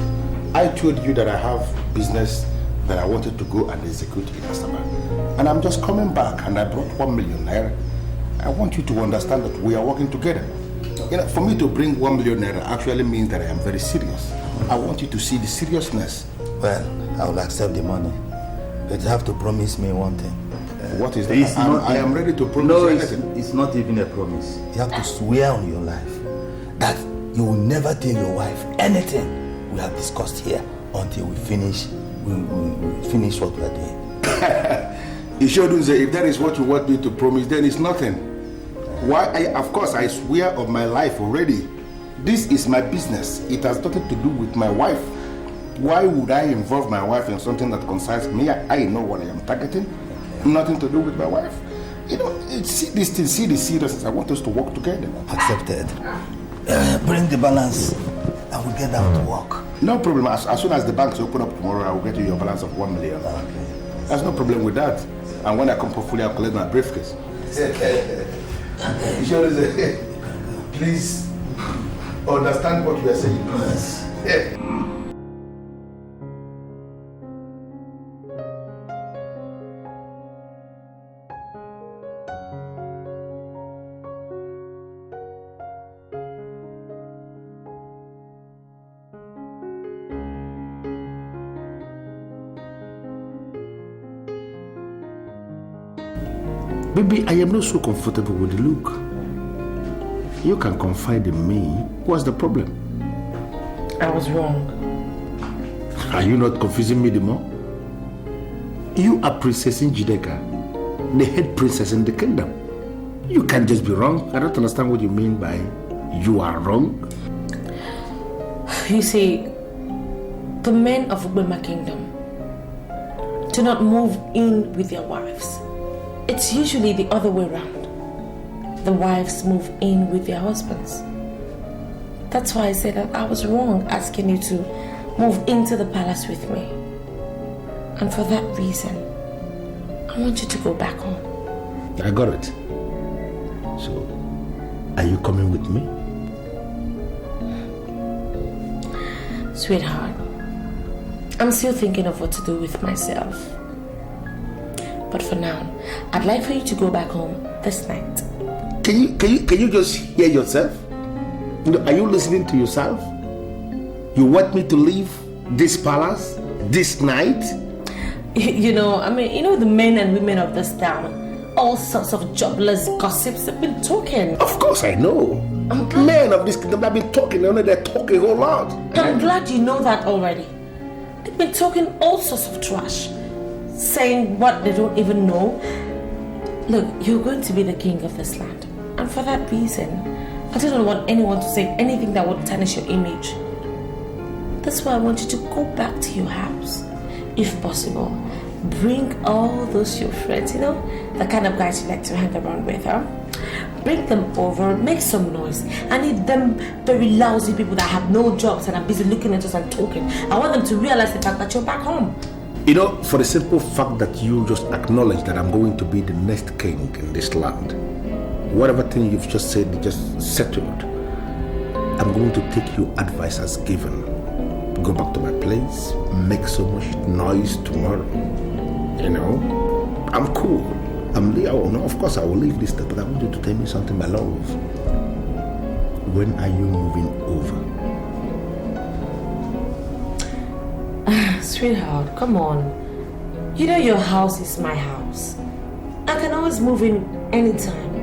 I told you that I have business that I wanted to go and execute in Asaba. And I'm just coming back and I brought 1 million naira. I want you to understand that we are working together. You know, for me to bring 1 million naira actually means that I am very serious. I want you to see the seriousness. Well, I will accept the money. But you have to promise me one thing. What is that? I am ready to promise you anything. It's not even a promise. You have to swear on your life that you will never tell your wife anything we have discussed here until we finish what we are doing. You shouldn't say, if that is what you want me to promise, then it's nothing. Why? Of course, I swear on my life already. This is my business. It has nothing to do with my wife. Why would I involve my wife in something that concerns me? I know what I am targeting. Nothing to do with my wife. You know, see this thing, see the seriousness. I want us to work together. Accepted. Bring the balance and we'll get down to work. No problem. As soon as the banks open up tomorrow, I will get you your balance of 1 million. Okay. There's no problem with that. And when I come for fully, I'll collect my briefcase. Please understand what we are saying. Yes. Baby, I am not so comfortable with the look. You can confide in me. What's the problem? I was wrong. Are you not confusing me the more? You are Princess Njideka, the head princess in the kingdom. You can't just be wrong. I don't understand what you mean by you are wrong. You see, the men of Ubema Kingdom do not move in with their wives. It's usually the other way around. The wives move in with their husbands. That's why I said that I was wrong asking you to move into the palace with me. And for that reason, I want you to go back home. I got it. So, are you coming with me? Sweetheart, I'm still thinking of what to do with myself. But for now, I'd like for you to go back home this night. Can you just hear yourself? Are you listening to yourself? You want me to leave this palace this night? You know the men and women of this town, all sorts of jobless gossips have been talking. Of course I know. Men of this kingdom have been talking, they're talking a whole lot. I'm glad you know that already. They've been talking all sorts of trash, saying what they don't even know. Look, you're going to be the king of this land. And for that reason, I don't want anyone to say anything that would tarnish your image. That's why I want you to go back to your house. If possible, bring all those your friends, the kind of guys you like to hang around with, huh? Bring them over, make some noise. I need them very lousy people that have no jobs and are busy looking at us and talking. I want them to realize the fact that you're back home. For the simple fact that you just acknowledge that I'm going to be the next king in this land, whatever thing you've just said, you just settled. I'm going to take your advice as given. Go back to my place, make so much noise tomorrow. I'm cool. Of course I will leave this stuff, but I want you to tell me something, my love. When are you moving over? Sweetheart, come on. Your house is my house. I can always move in anytime.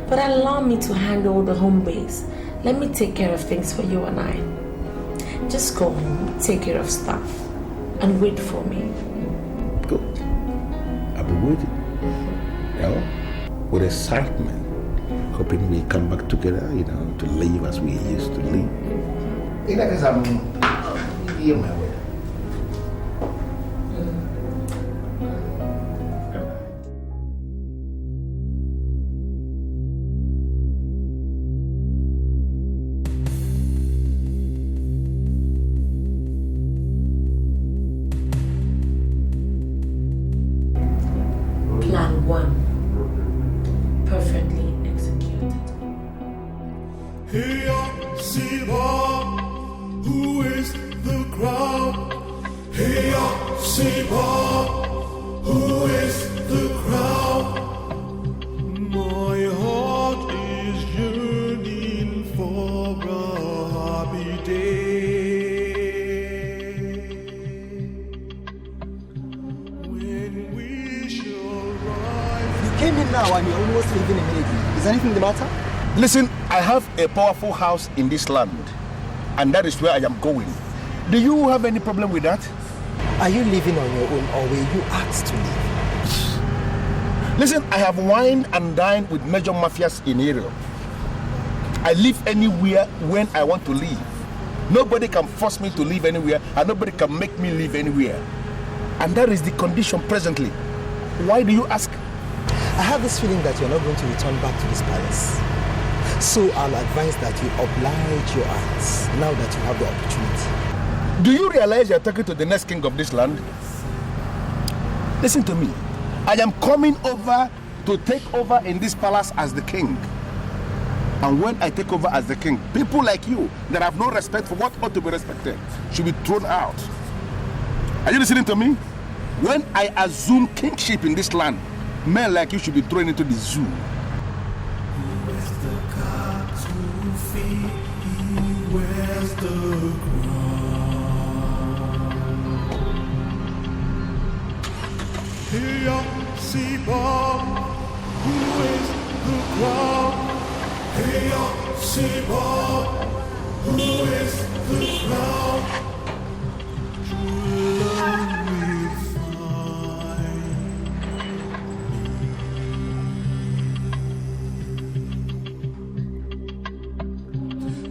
But allow me to handle the home base. Let me take care of things for you and I. Just go home, take care of stuff, and wait for me. Good. I'll be waiting. With excitement, hoping we come back together, to live as we used to live. Because I'm here my way. Listen, I have a powerful house in this land, and that is where I am going. Do you have any problem with that? Are you living on your own, or were you asked to live? Listen, I have wined and dined with major mafias in Europe. I live anywhere when I want to live. Nobody can force me to live anywhere, and nobody can make me live anywhere. And that is the condition presently. Why do you ask? I have this feeling that you're not going to return back to this palace. So I'll advise that you oblige your eyes now that you have the opportunity. Do you realize you're talking to the next king of this land? Listen to me. I am coming over to take over in this palace as the king. And when I take over as the king, people like you that have no respect for what ought to be respected should be thrown out. Are you listening to me? When I assume kingship in this land, men like you should be thrown into the zoo. Ibom, who is the crown? Hey, Ibom, who is the crown?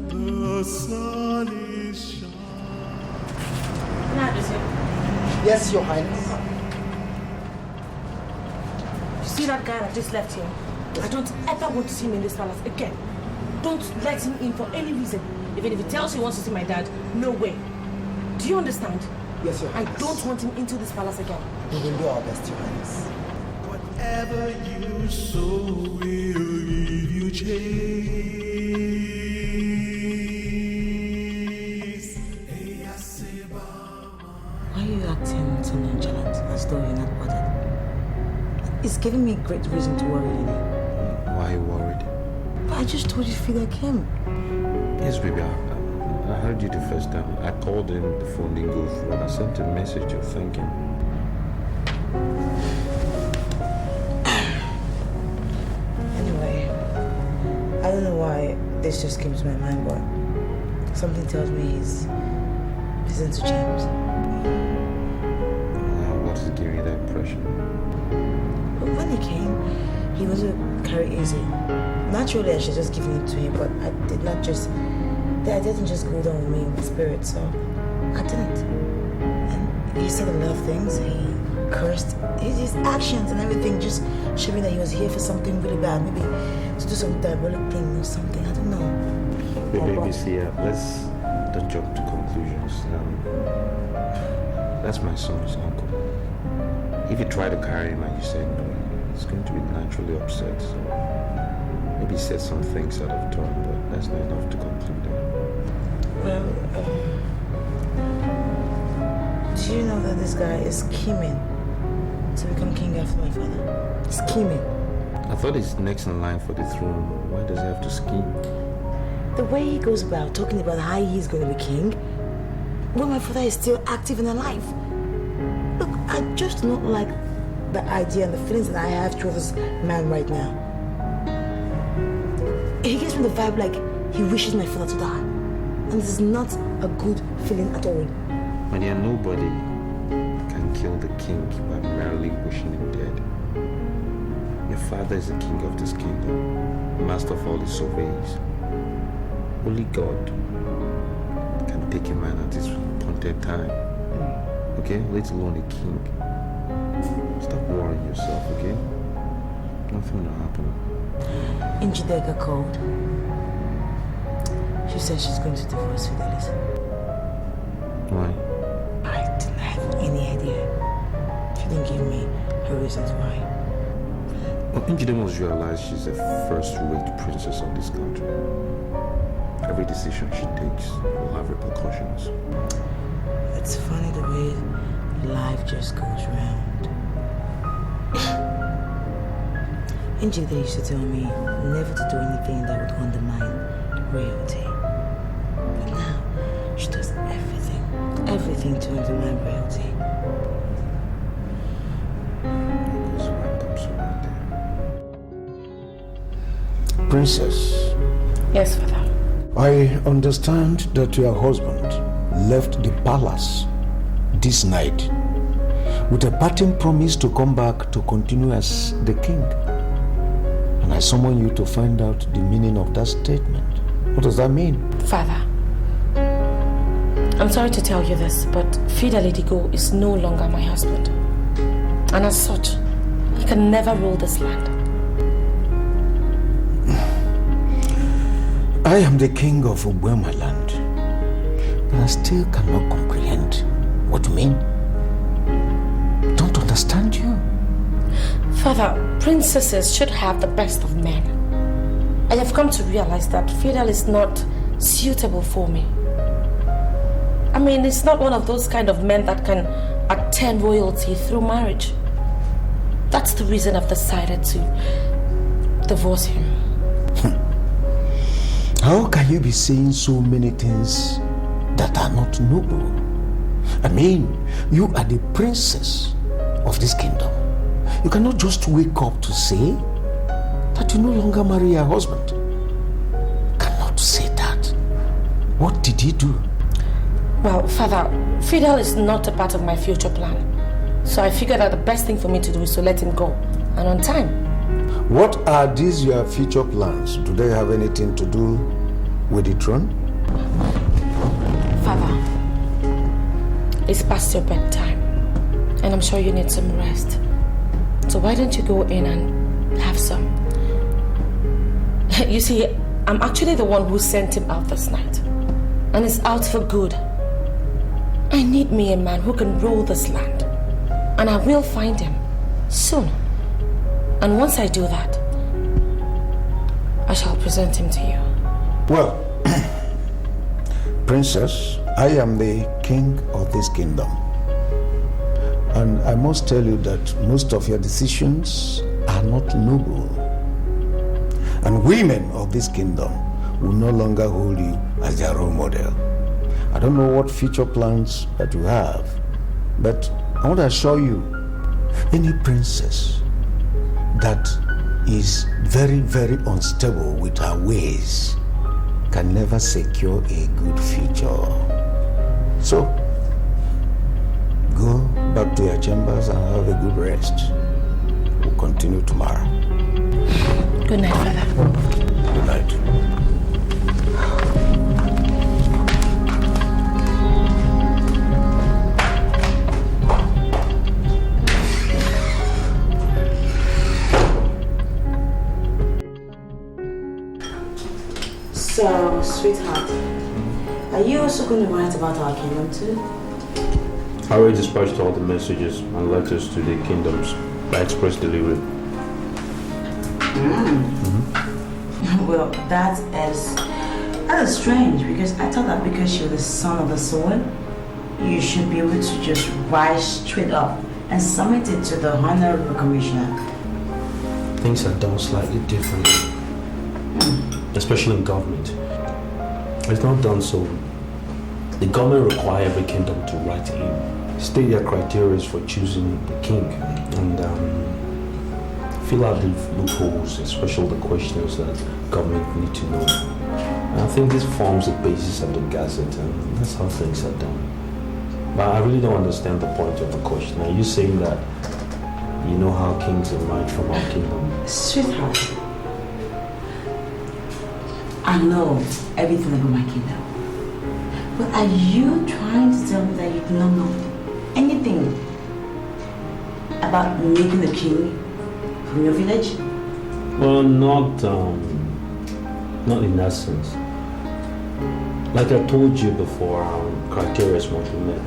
The sun is shining. Yes, Your Highness. You see that guy that just left here? I don't ever want to see him in this palace again. Don't let him in for any reason. Even if he tells you he wants to see my dad, no way. Do you understand? Yes, Your Highness. I don't want him into this palace again. We will do our best, Your Highness. Whatever you sow will give you chase. Why are you acting so nonchalant, as though you're not bothered? It's giving me great reason to worry, Lily. Why are you worried? But I just told you to feel like him. Yes, baby, I heard you the first time. I called him, the phone didn't go through, and I sent a message to thank him. Anyway, I don't know why this just came to my mind, but something tells me he's into James. What is giving you that impression? When he came, he wasn't carry easy. Naturally, I should just give it to him, but I didn't just go down with me in the spirit, so I didn't. And he said a lot of things. He cursed. His actions and everything just showed me that he was here for something really bad, maybe to do some diabolic thing or something. I don't know. Baby, see, let's don't jump to conclusions. That's my son's uncle. If you try to carry him and you say no, he's going to be naturally upset. So maybe he said some things out of turn, but that's not enough to conclude on. Well, do you know that this guy is scheming to become king after my father? Scheming. I thought he's next in line for the throne. Why does he have to scheme? The way he goes about talking about how he's going to be king, when my father is still active and alive. Look, I just don't like the idea and the feelings that I have towards this man right now. He gives me the vibe like he wishes my father to die. And this is not a good feeling at all. My dear, nobody can kill the king by merely wishing him dead. Your father is the king of this kingdom, master of all his surveys. Only God can take a man at his appointed time. Okay? Let alone a king. Stop worrying yourself, okay? Nothing will happen. Njideka called. She said she's going to divorce Fidelis. Why? I didn't have any idea. She didn't give me her reasons why. Well, Njide must realize she's the first-rate princess of this country. Every decision she takes will have repercussions. It's funny the way life just goes round. Njide used to tell me never to do anything that would undermine royalty. But now, she does everything to undermine royalty. Princess. Yes, Father. I understand that your husband left the palace this night with a parting promise to come back to continue as the king. And I summon you to find out the meaning of that statement. What does that mean? Father, I'm sorry to tell you this, but Fidelity is no longer my husband. And as such, he can never rule this land. I am the king of Ubwema land, but I still cannot comprehend what you mean. Don't understand you. Father, princesses should have the best of men. I have come to realize that Fidel is not suitable for me. I mean, it's not one of those kind of men that can attain royalty through marriage. That's the reason I've decided to divorce him. How can you be saying so many things that are not noble? I mean, you are the princess of this kingdom. You cannot just wake up to say that you no longer marry your husband. You cannot say that. What did he do? Well, Father, Fidel is not a part of my future plan. So I figured that the best thing for me to do is to let him go. And on time. What are these your future plans? Do they have anything to do with the throne? Father, it's past your bedtime. And I'm sure you need some rest. So why don't you go in and have some? You see, I'm actually the one who sent him out this night. And he's out for good. I need me a man who can rule this land. And I will find him soon. And once I do that, I shall present him to you. Well, Princess, I am the king of this kingdom. And I must tell you that most of your decisions are not noble. And women of this kingdom will no longer hold you as their role model. I don't know what future plans that you have, but I want to assure you, any princess that is very, very unstable with her ways can never secure a good future. So, go back to your chambers and have a good rest. We'll continue tomorrow. Good night, Father. Good night. So, sweetheart, are you also going to write about our kingdom too? I already dispatched all the messages and letters to the kingdoms by express delivery. Well, that is strange, because I thought that because you're the son of the soil, you should be able to just rise straight up and submit it to the Honorable Commissioner. Things are done slightly differently, especially in government. It's not done so. The government require every kingdom to write in, state their criteria for choosing the king, and fill out the loopholes, especially the questions that government need to know. And I think this forms the basis of the Gazette, and that's how things are done. But I really don't understand the point of the question. Are you saying that you know how kings emerge from our kingdom? Sweetheart, I know everything about my kingdom. But are you trying to tell me that you do not know anything about making a king from your village? Well, not in that sense. Like I told you before, criteria must be met.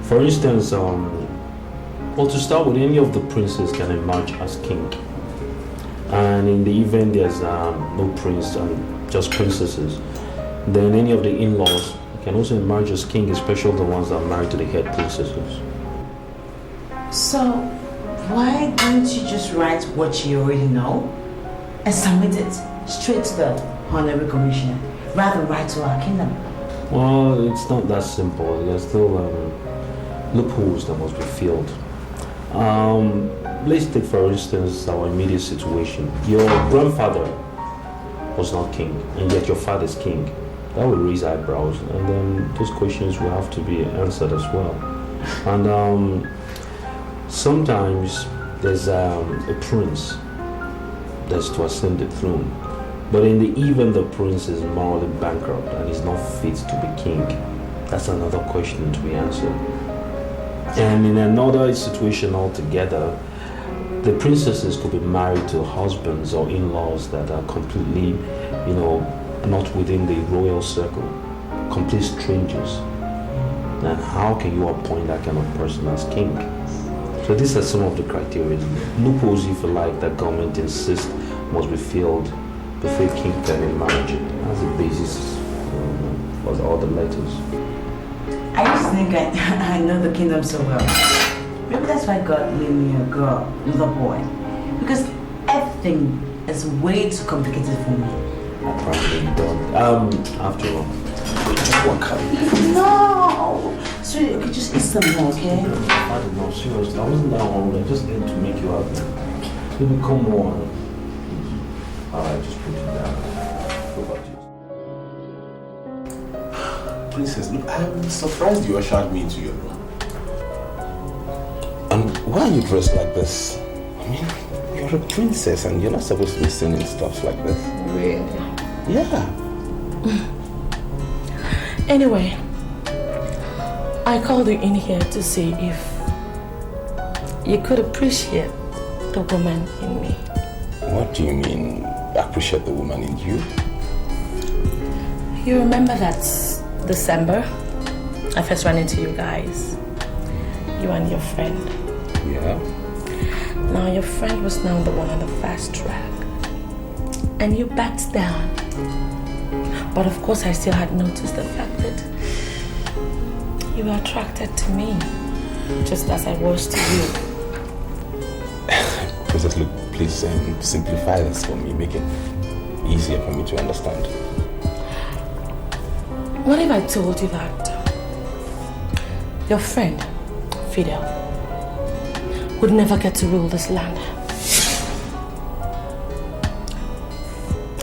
For instance, well, to start with, any of the princes can emerge as king. And in the event there's no prince and just princesses, then any of the in-laws can also emerge as king, especially the ones that are married to the head princesses. So, why don't you just write what you already know and submit it straight to the Honorable Commissioner rather than write to our kingdom? Well, it's not that simple. There's still loopholes that must be filled. Let's take, for instance, our immediate situation. Your grandfather was not king, and yet your father is king. That will raise eyebrows, and then those questions will have to be answered as well. And sometimes there's a prince that's to ascend the throne, but in the event the prince is morally bankrupt and is not fit to be king, that's another question to be answered. And in another situation altogether, the princesses could be married to husbands or in-laws that are completely, not within the royal circle, complete strangers. And how can you appoint that kind of person as king? So these are some of the criteria. Loopholes, if you like, that government insists must be filled before a king can emerge. That's the basis for all the letters. I used to think I know the kingdom so well. Maybe that's why God made me a girl, not a boy. Because everything is way too complicated for me. I probably don't. After all, what kind? No! Sweetie, okay, just eat some more, okay? I don't know, seriously. I wasn't that hungry. I just ate to make you happy. Baby, come on. Alright, just put it down. Go back to you. Princess, look, I'm surprised you ushered me into your room. And why are you dressed like this? I mean, you're a princess and you're not supposed to be singing stuff like this. Really? Yeah. Anyway, I called you in here to see if you could appreciate the woman in me. What do you mean, appreciate the woman in you? You remember that December? I first ran into you guys. You and your friend. Yeah. Now your friend was now the one on the fast track. And you backed down. But of course I still had noticed the fact that you were attracted to me. Just as I was to you. Princess, look, please simplify this for me. Make it easier for me to understand. What if I told you that your friend, Fidel, would never get to rule this land?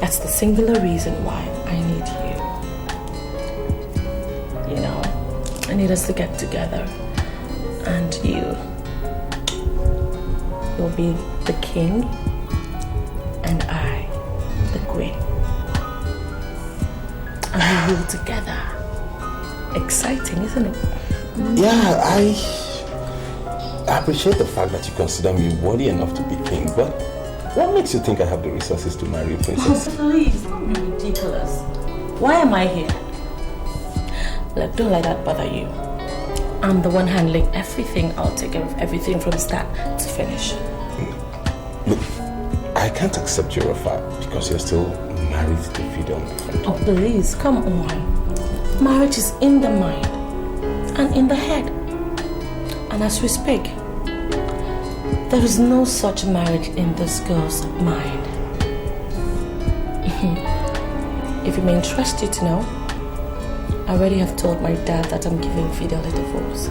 That's the singular reason why I need you. You know, I need us to get together. And you'll be the king and I, the queen. And we rule together. Exciting, isn't it? Yeah, I appreciate the fact that you consider me worthy enough to be king, but what makes you think I have the resources to marry a princess? Oh, please, don't be ridiculous. Why am I here? Look, don't let that bother you. I'm the one handling everything. I'll take care of everything from start to finish. Look, I can't accept your offer because you're still married to Fidel, my friend. Oh, please, come on. Marriage is in the mind and in the head. And as we speak, there is no such marriage in this girl's mind. If it may interest you to know, I already have told my dad that I'm giving Fidel a divorce.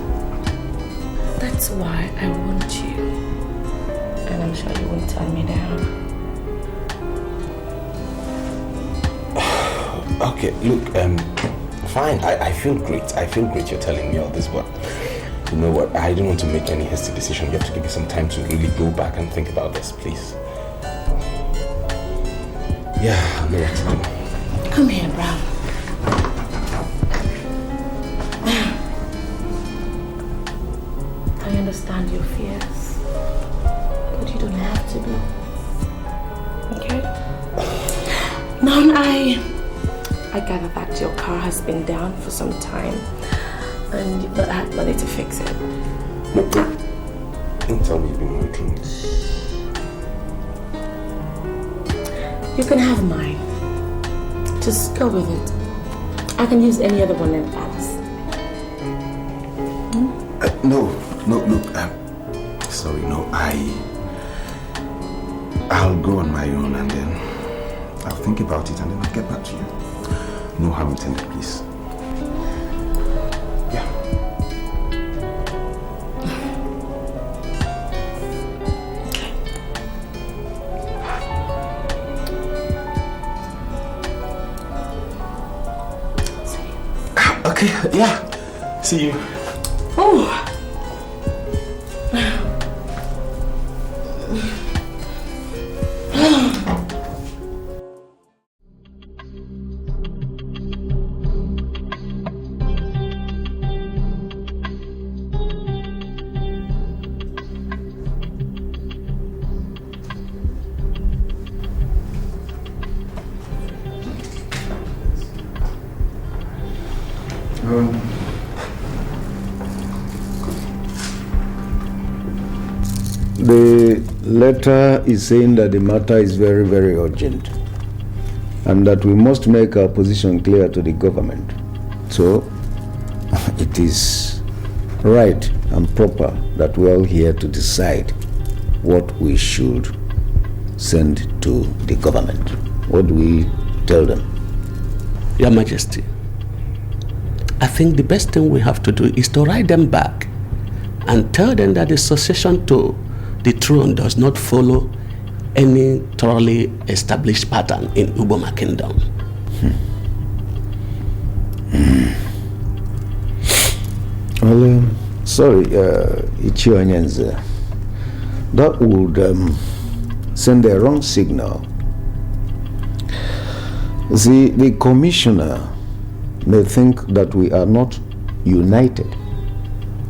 That's why I want you. And I'm sure you won't turn me down. Okay, look, fine. I feel great. I feel great you're telling me all this, but you know what? I don't want to make any hasty decision. You have to give me some time to really go back and think about this, please. Yeah, I know what to do. Come here, Brown. I understand your fears, but you don't have to be. Okay? Now I gather that your car has been down for some time and you've not had money to fix it. Look, don't tell me you've been working. You can have mine. Just go with it. I can use any other one in the palace. No, look, sorry, no, I'll go on my own and then I'll think about it and then I'll get back to you. No harm intended, please. Yeah. Okay, yeah. See you. Oh. The letter is saying that the matter is very, very urgent and that we must make our position clear to the government. So, it is right and proper that we're all here to decide what we should send to the government. What do we tell them? Your Majesty, I think the best thing we have to do is to write them back and tell them that the succession to the throne does not follow any thoroughly established pattern in Ibom Kingdom. Well, sorry, Iyke, that would send a wrong signal. The commissioner may think that we are not united,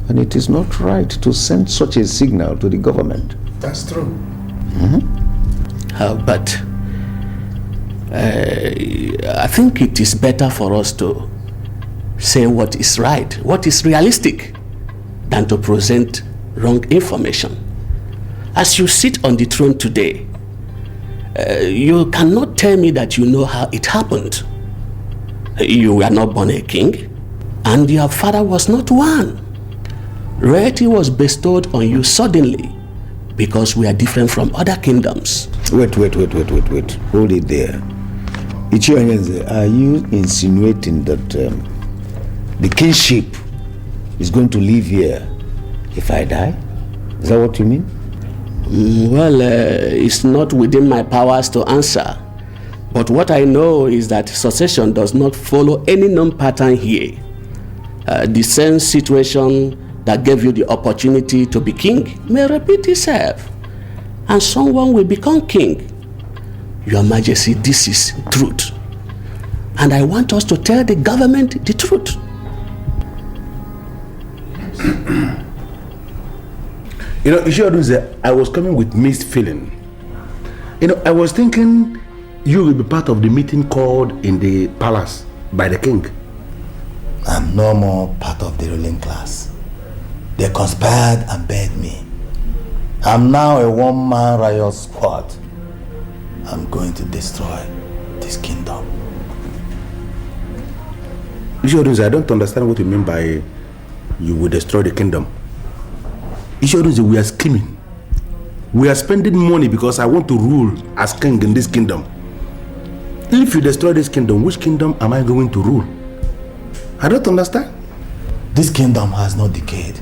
and it is not right to send such a signal to the government. That's true. But I think it is better for us to say what is right, what is realistic, than to present wrong information. As you sit on the throne today, you cannot tell me that you know how it happened. You were not born a king, and your father was not one. Royalty was bestowed on you suddenly because we are different from other kingdoms. Wait. Hold it there. Iyke, are you insinuating that the kingship is going to live here if I die? Is that what you mean? Well, it's not within my powers to answer. But what I know is that succession does not follow any known pattern here. The same situation that gave you the opportunity to be king may repeat itself, and someone will become king. Your Majesty, this is truth. And I want us to tell the government the truth. You know, Iyke, I was coming with mixed feeling. You know, I was thinking you will be part of the meeting called in the palace by the king. I'm no more part of the ruling class. They conspired and buried me. I'm now a one-man riot squad. I'm going to destroy this kingdom. Iyke, I don't understand what you mean by you will destroy the kingdom. Iyke, we are scheming. We are spending money because I want to rule as king in this kingdom. If you destroy this kingdom, which kingdom am I going to rule? I don't understand. This kingdom has not decayed.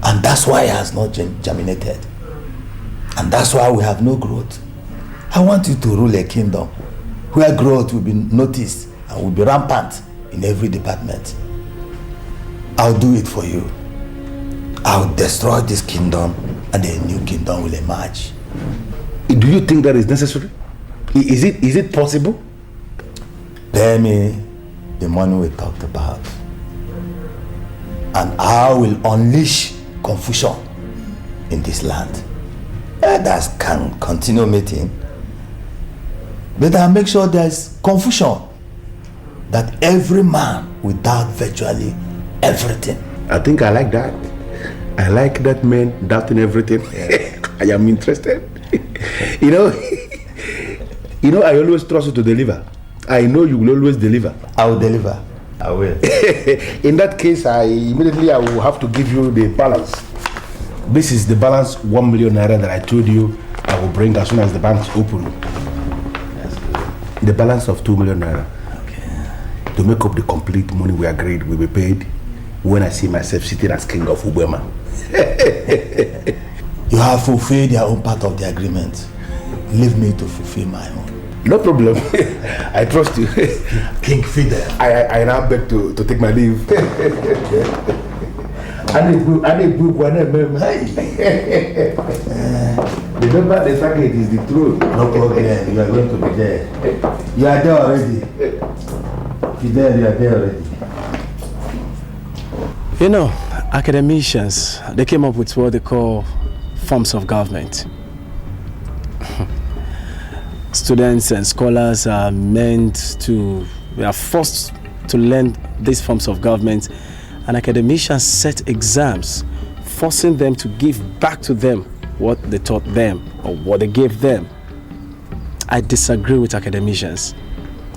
And that's why it has not germinated. And that's why we have no growth. I want you to rule a kingdom where growth will be noticed and will be rampant in every department. I'll do it for you. I'll destroy this kingdom and a new kingdom will emerge. Do you think that is necessary? Is it possible? Pay me the money we talked about, and I will unleash confusion in this land. Others can continue meeting, but I'll make sure there's confusion, that every man will doubt virtually everything. I think I like that. I like that man doubting everything. Yeah. I am interested. You know, I always trust you to deliver. I know you will always deliver. I will deliver. I will. In that case, I will have to give you the balance. This is the balance 1 million naira that I told you I will bring as soon as the banks open. That's good. The balance of 2 million naira. Okay. To make up the complete money we agreed will be paid when I see myself sitting as king of Ibom. You have fulfilled your own part of the agreement. Leave me to fulfill my own. No problem. I trust you. King Fidel. I now beg to take my leave. Remember, the target is the throne. No problem. You are going to be there. You are there already. Fidel, you are there already. You know, academicians, they came up with what they call forms of government. Students and scholars are forced to learn these forms of government, and academicians set exams forcing them to give back to them what they taught them or what they gave them. I disagree with academicians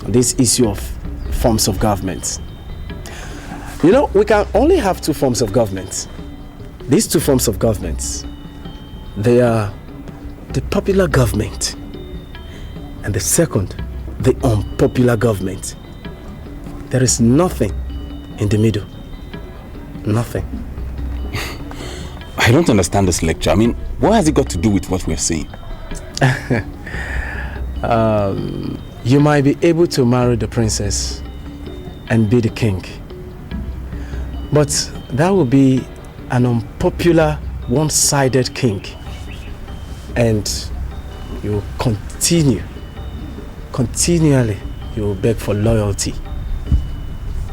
on this issue of forms of government. You know, we can only have two forms of government. These two forms of government, they are the popular government, and the second, the unpopular government. There is nothing in the middle. Nothing. I don't understand this lecture. I mean, what has it got to do with what we're saying? You might be able to marry the princess and be the king. But that will be an unpopular, one-sided king. And you will continually, you will beg for loyalty.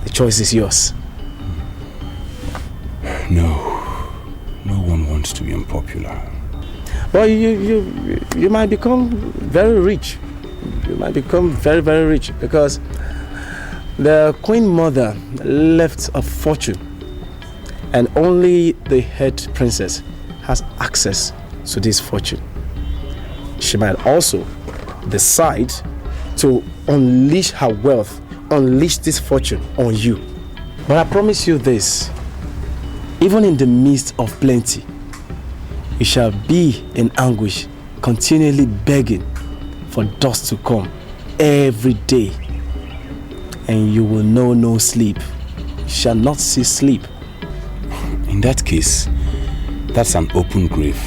The choice is yours. No one wants to be unpopular. But you might become very rich. You might become very, very rich because the Queen Mother left a fortune and only the head princess has access to this fortune. She might also decide to unleash her wealth, unleash this fortune on you. But I promise you this, even in the midst of plenty, you shall be in anguish, continually begging for dust to come every day. And you will know no sleep. You shall not see sleep. In that case, that's an open grave.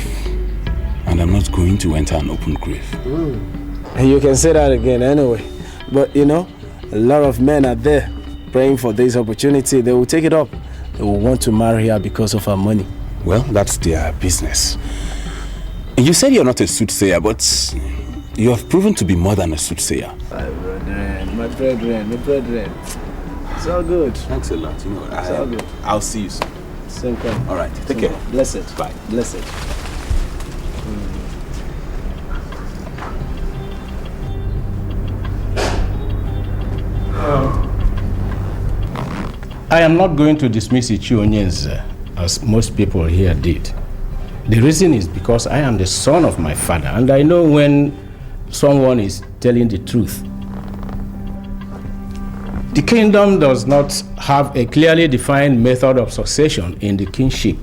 And I'm not going to enter an open grave. And you can say that again anyway. But you know, a lot of men are there praying for this opportunity. They will take it up. They will want to marry her because of her money. Well, that's their business. You said you're not a soothsayer, but you have proven to be more than a soothsayer. My brethren. It's all good. Thanks a lot. You know, it's all good. I'll see you soon. Same time. All right. Take care. Blessed. Bye. Blessed. I am not going to dismiss Ichionyen's as most people here did. The reason is because I am the son of my father and I know when someone is telling the truth. The kingdom does not have a clearly defined method of succession in the kingship.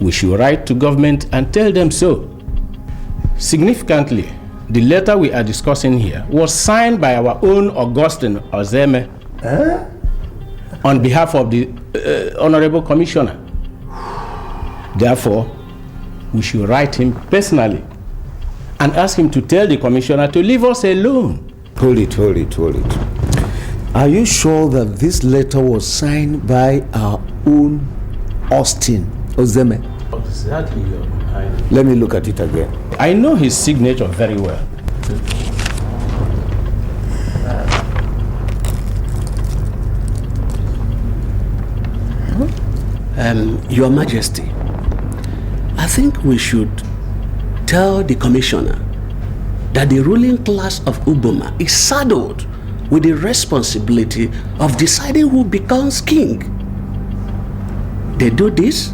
We should write to government and tell them so. Significantly, the letter we are discussing here was signed by our own Augustine Ozeme on behalf of the Honorable Commissioner. Therefore, we should write him personally and ask him to tell the Commissioner to leave us alone. Hold it. Are you sure that this letter was signed by our own Austin Ozeme? Exactly, Your Highness. Let me look at it again. I know his signature very well. Your Majesty, I think we should tell the Commissioner that the ruling class of Ibom is saddled with the responsibility of deciding who becomes king. They do this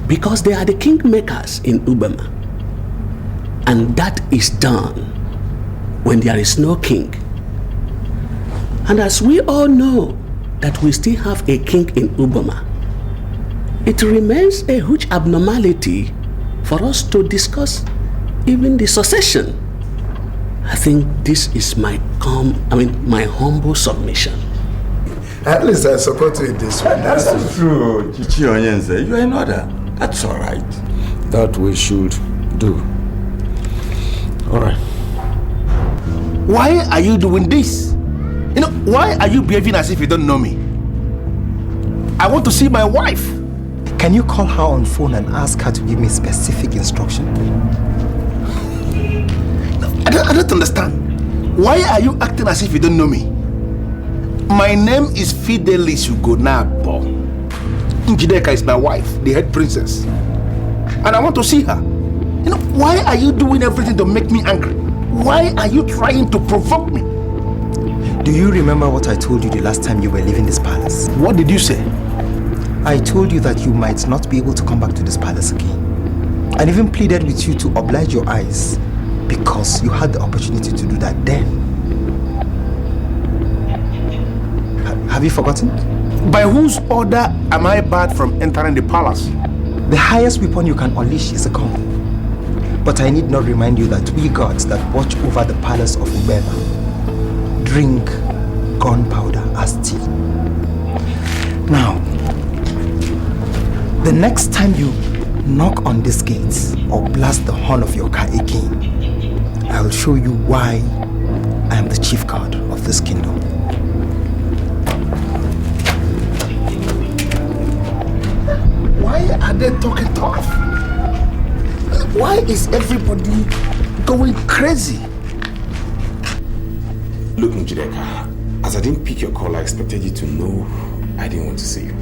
because they are the kingmakers in Ibom. And that is done when there is no king. And as we all know that we still have a king in Ibom, it remains a huge abnormality for us to discuss even the succession. I think this is my humble submission. At least I support you in this one. That's true, Chichi Onyenze. You are in order. That's all right. That we should do. All right. Why are you doing this? Why are you behaving as if you don't know me? I want to see my wife. Can you call her on phone and ask her to give me specific instruction? I don't understand. Why are you acting as if you don't know me? My name is Fidelis Ugonabo. Njideka is my wife, the head princess. And I want to see her. Why are you doing everything to make me angry? Why are you trying to provoke me? Do you remember what I told you the last time you were leaving this palace? What did you say? I told you that you might not be able to come back to this palace again. And even pleaded with you to oblige your eyes because you had the opportunity to do that then. Have you forgotten? By whose order am I barred from entering the palace? The highest weapon you can unleash is a gun. But I need not remind you that we gods that watch over the palace of Ibom drink gunpowder as tea. Now, the next time you knock on these gates or blast the horn of your car again, I will show you why I am the chief god of this kingdom. Why are they talking tough? Why is everybody going crazy? Look, Njideka, as I didn't pick your call, I expected you to know I didn't want to see you.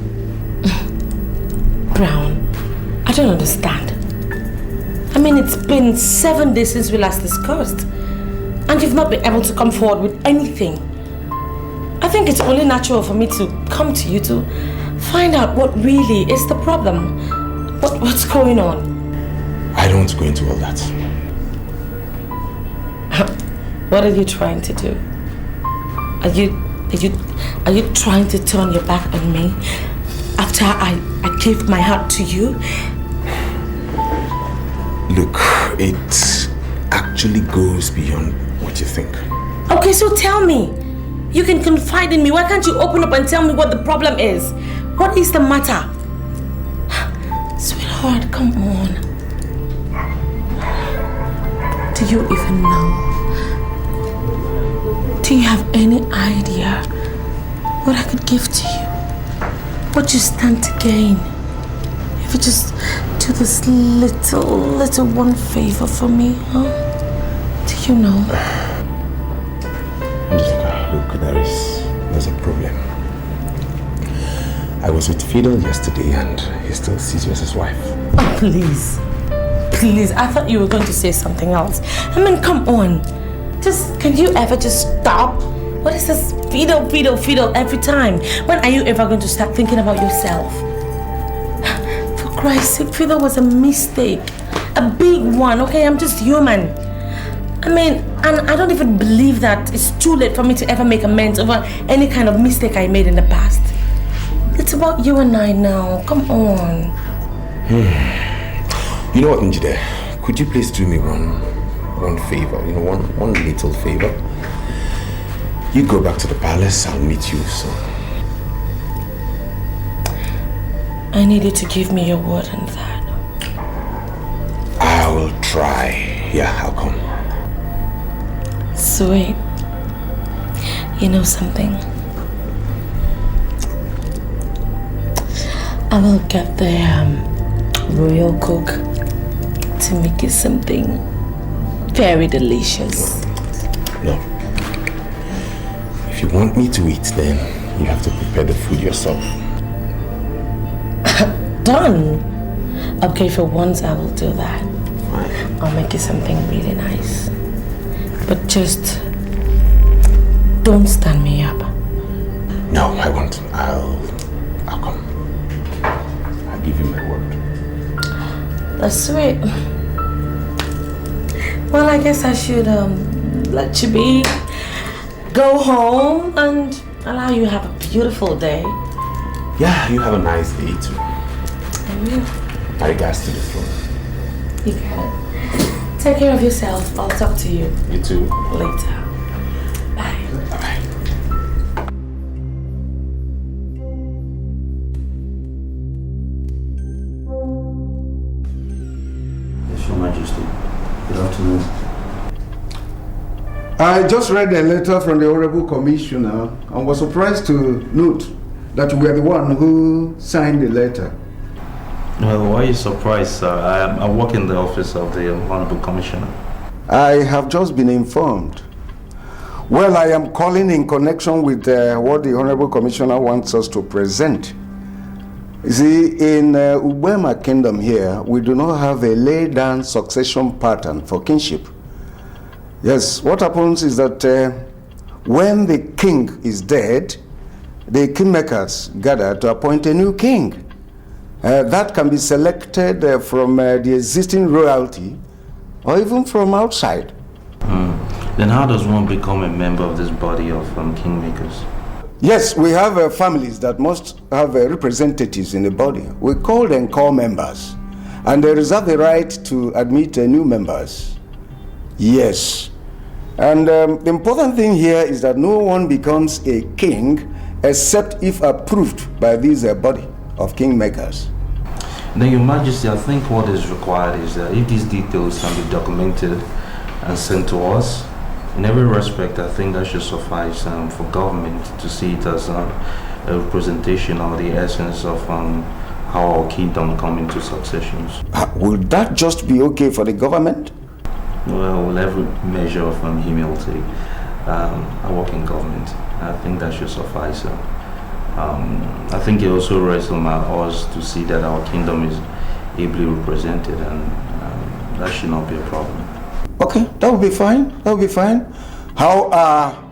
Brown, I don't understand. I mean, it's been 7 days since we last discussed, and you've not been able to come forward with anything. I think it's only natural for me to come to you to find out what really is the problem. What's going on? I don't want to go into all that. What are you trying to do? Are you trying to turn your back on me after I gave my heart to you? Look, it actually goes beyond what you think. Okay, so tell me. You can confide in me. Why can't you open up and tell me what the problem is? What is the matter? Sweetheart, come on. Do you even know? Do you have any idea what I could give to you? What you stand to gain? If you just do this little one favor for me, huh? Do you know? Angelica, look, there's a problem. I was with Fidel yesterday and he still sees you as his wife. Oh, please. Please, I thought you were going to say something else. I mean, come on. Can you ever just stop? What is this Fidel every time? When are you ever going to start thinking about yourself? For Christ's sake, Fidel was a mistake. A big one, okay? I'm just human. I mean, and I don't even believe that it's too late for me to ever make amends over any kind of mistake I made in the past. It's about you and I now. Come on. You know what, Njide? Could you please do me one favor? You know, one little favor? You go back to the palace, I'll meet you soon. I need you to give me your word on that. I will try. Yeah, I'll come. Sweet. You know something? I will get the royal cook to make you something very delicious. No. If you want me to eat, then you have to prepare the food yourself. Done. Okay, for once I will do that. I'll make you something really nice. But just don't stand me up. No, I won't. I'll come. I'll give you my word. That's sweet. Well, I guess I should let you be. Go home and allow you to have a beautiful day. Yeah, you have a nice day too. I will. My regards to the throne. You got it. Take care of yourself. I'll talk to you. You too. Later. Bye. Bye. Yes, Your Majesty. Good afternoon. I just read a letter from the Honorable Commissioner and was surprised to note that you were the one who signed the letter. Well, why are you surprised, sir? I work in the office of the Honorable Commissioner. I have just been informed. Well, I am calling in connection with what the Honorable Commissioner wants us to present. You see, in Ubema Kingdom here, we do not have a laid-down succession pattern for kingship. Yes, what happens is that when the king is dead, the kingmakers gather to appoint a new king. That can be selected from the existing royalty or even from outside. Then how does one become a member of this body of kingmakers? Yes, we have families that must have representatives in the body. We call them core members. And they reserve the right to admit new members. Yes. And the important thing here is that no one becomes a king except if approved by this body of kingmakers. Then, Your Majesty, I think what is required is that if these details can be documented and sent to us, in every respect, I think that should suffice for government to see it as a representation of the essence of how our kingdom come into successions. Will that just be okay for the government? Well, with every measure of humility, I work in government. I think that should suffice. I think it also rests on us to see that our kingdom is ably represented, and that should not be a problem. Okay, that will be fine. That will be fine. How are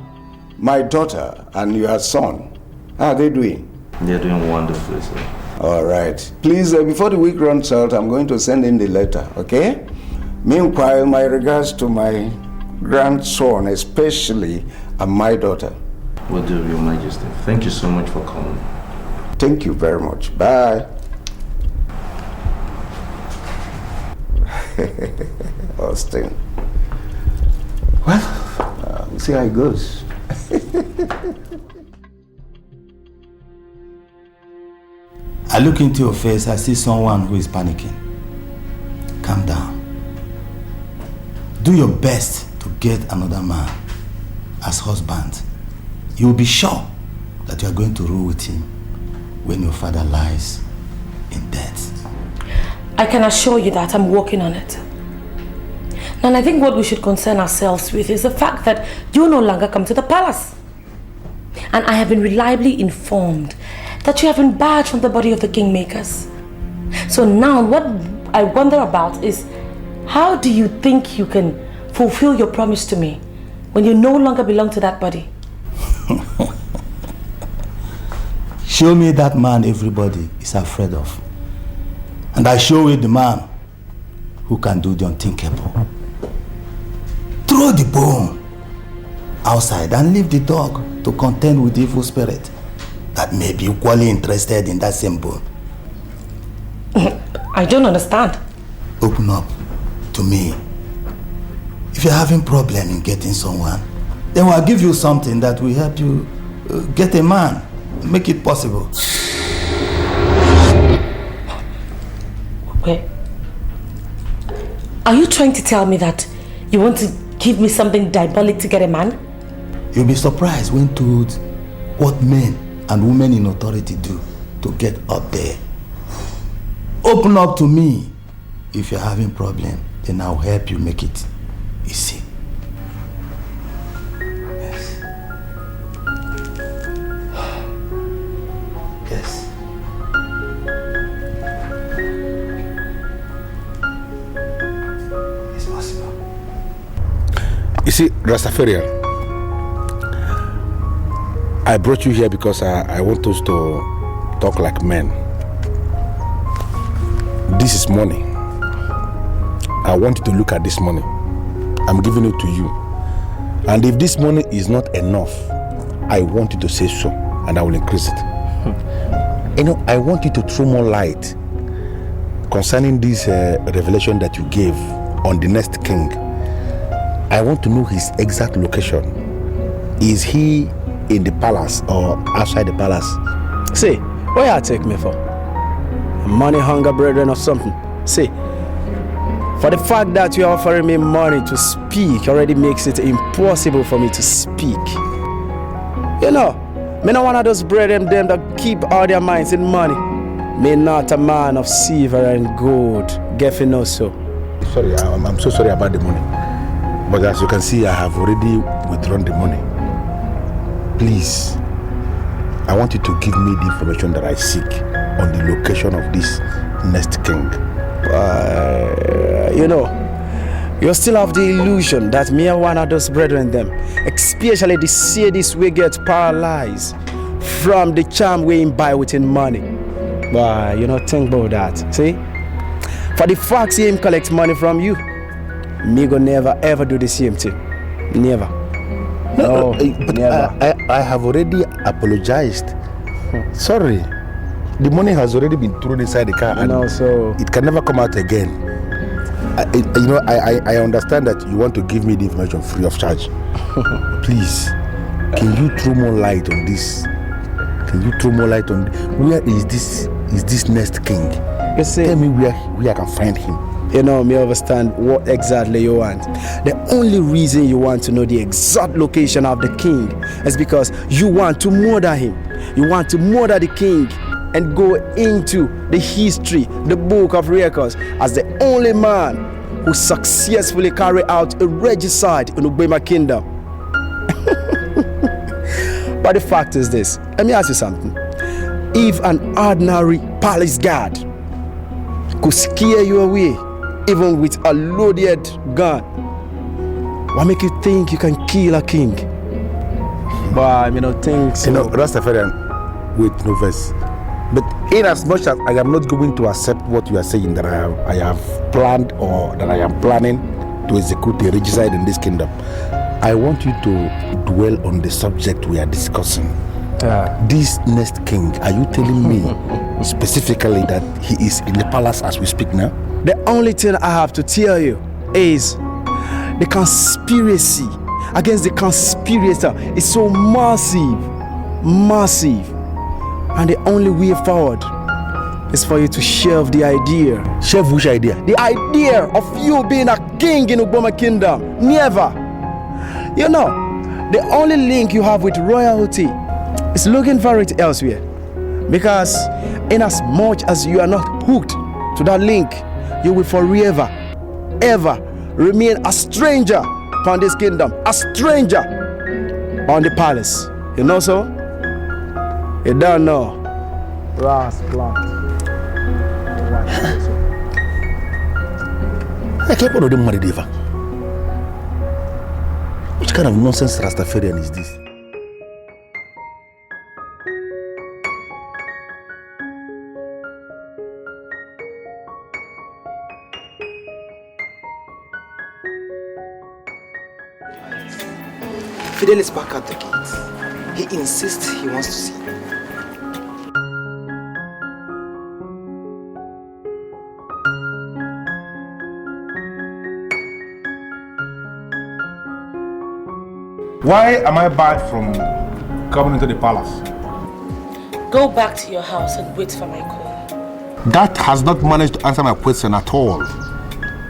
my daughter and your son? How are they doing? They're doing wonderfully, sir. All right. Please, before the week runs out, I'm going to send him the letter, okay? Meanwhile, my regards to my grandson, especially, and my daughter. Will do, Your Majesty. Thank you so much for coming. Thank you very much. Bye. Austin. Well, we'll see how it goes. I look into your face, I see someone who is panicking. Calm down. Do your best to get another man as husband. You will be sure that you are going to rule with him when your father lies in death. I can assure you that I'm working on it. And I think what we should concern ourselves with is the fact that you no longer come to the palace. And I have been reliably informed that you have been barred from the body of the kingmakers. So now what I wonder about is, how do you think you can fulfill your promise to me when you no longer belong to that body? Show me that man everybody is afraid of. And I show you the man who can do the unthinkable. Throw the bone outside and leave the dog to contend with the evil spirit that may be equally interested in that same bone. I don't understand. Open up to me. If you're having problem in getting someone, then I'll give you something that will help you get a man. Make it possible. Wait. Are you trying to tell me that you want to give me something diabolic to get a man? You'll be surprised when told what men and women in authority do to get up there. Open up to me. If you're having problem, then I'll help you make it easy. Yes. Yes. It's possible. You see, Rastafarian, I brought you here because I want us to talk like men. This is money. I want you to look at this money. I'm giving it to you. And if this money is not enough, I want you to say so, and I will increase it. You know, I want you to throw more light concerning this revelation that you gave on the next king. I want to know his exact location. Is he in the palace or outside the palace? See, what you take me for? Money, hunger, brethren, or something? See, for the fact that you're offering me money to speak already makes it impossible for me to speak. You know, me not one of those brethren them that keep all their minds in money. Me not a man of silver and gold. Get know so. Sorry, I'm so sorry about the money. But as you can see, I have already withdrawn the money. Please, I want you to give me the information that I seek on the location of this next king. You know, you still have the illusion that me and one of those brethren them, especially the sadist we get paralyzed from the charm we buy within money. But you know, think about that. See? For the facts him collect money from you, me go never ever do the same thing. Never. No, but never. I have already apologized. Sorry. The money has already been thrown inside the car, and so it can never come out again. I understand that you want to give me the information free of charge. Please, can you throw more light on this? Can you throw more light on where is this next king? You see, tell me where I can find him. You know, me understand what exactly you want. The only reason you want to know the exact location of the king is because you want to murder him. You want to murder the king and go into the history, the book of records, as the only man who successfully carried out a regicide in Ubema kingdom. But the fact is this, let me ask you something. If an ordinary palace guard could scare you away, even with a loaded gun, what make you think you can kill a king? But I don't think so. You know, Rastafarian, wait, no verse. But in as much as I am not going to accept what you are saying, that I have planned or that I am planning to execute a regicide in this kingdom, I want you to dwell on the subject we are discussing. This next king, are you telling me specifically that he is in the palace as we speak now? The only thing I have to tell you is the conspiracy against the conspirator is so massive. And the only way forward is for you to shelve the idea. Shelve which idea? The idea of you being a king in Uboma kingdom. Never. You know, the only link you have with royalty is looking for it elsewhere. Because in as much as you are not hooked to that link, you will forever, ever remain a stranger upon this kingdom, a stranger on the palace. You know so? You don't know. Ras plant. I can't put them money, Deva. Which kind of nonsense Rastafarian is this? Fidel is back at the gate. He insists he wants to see you. Why am I barred from coming into the palace? Go back to your house and wait for my call. That has not managed to answer my question at all.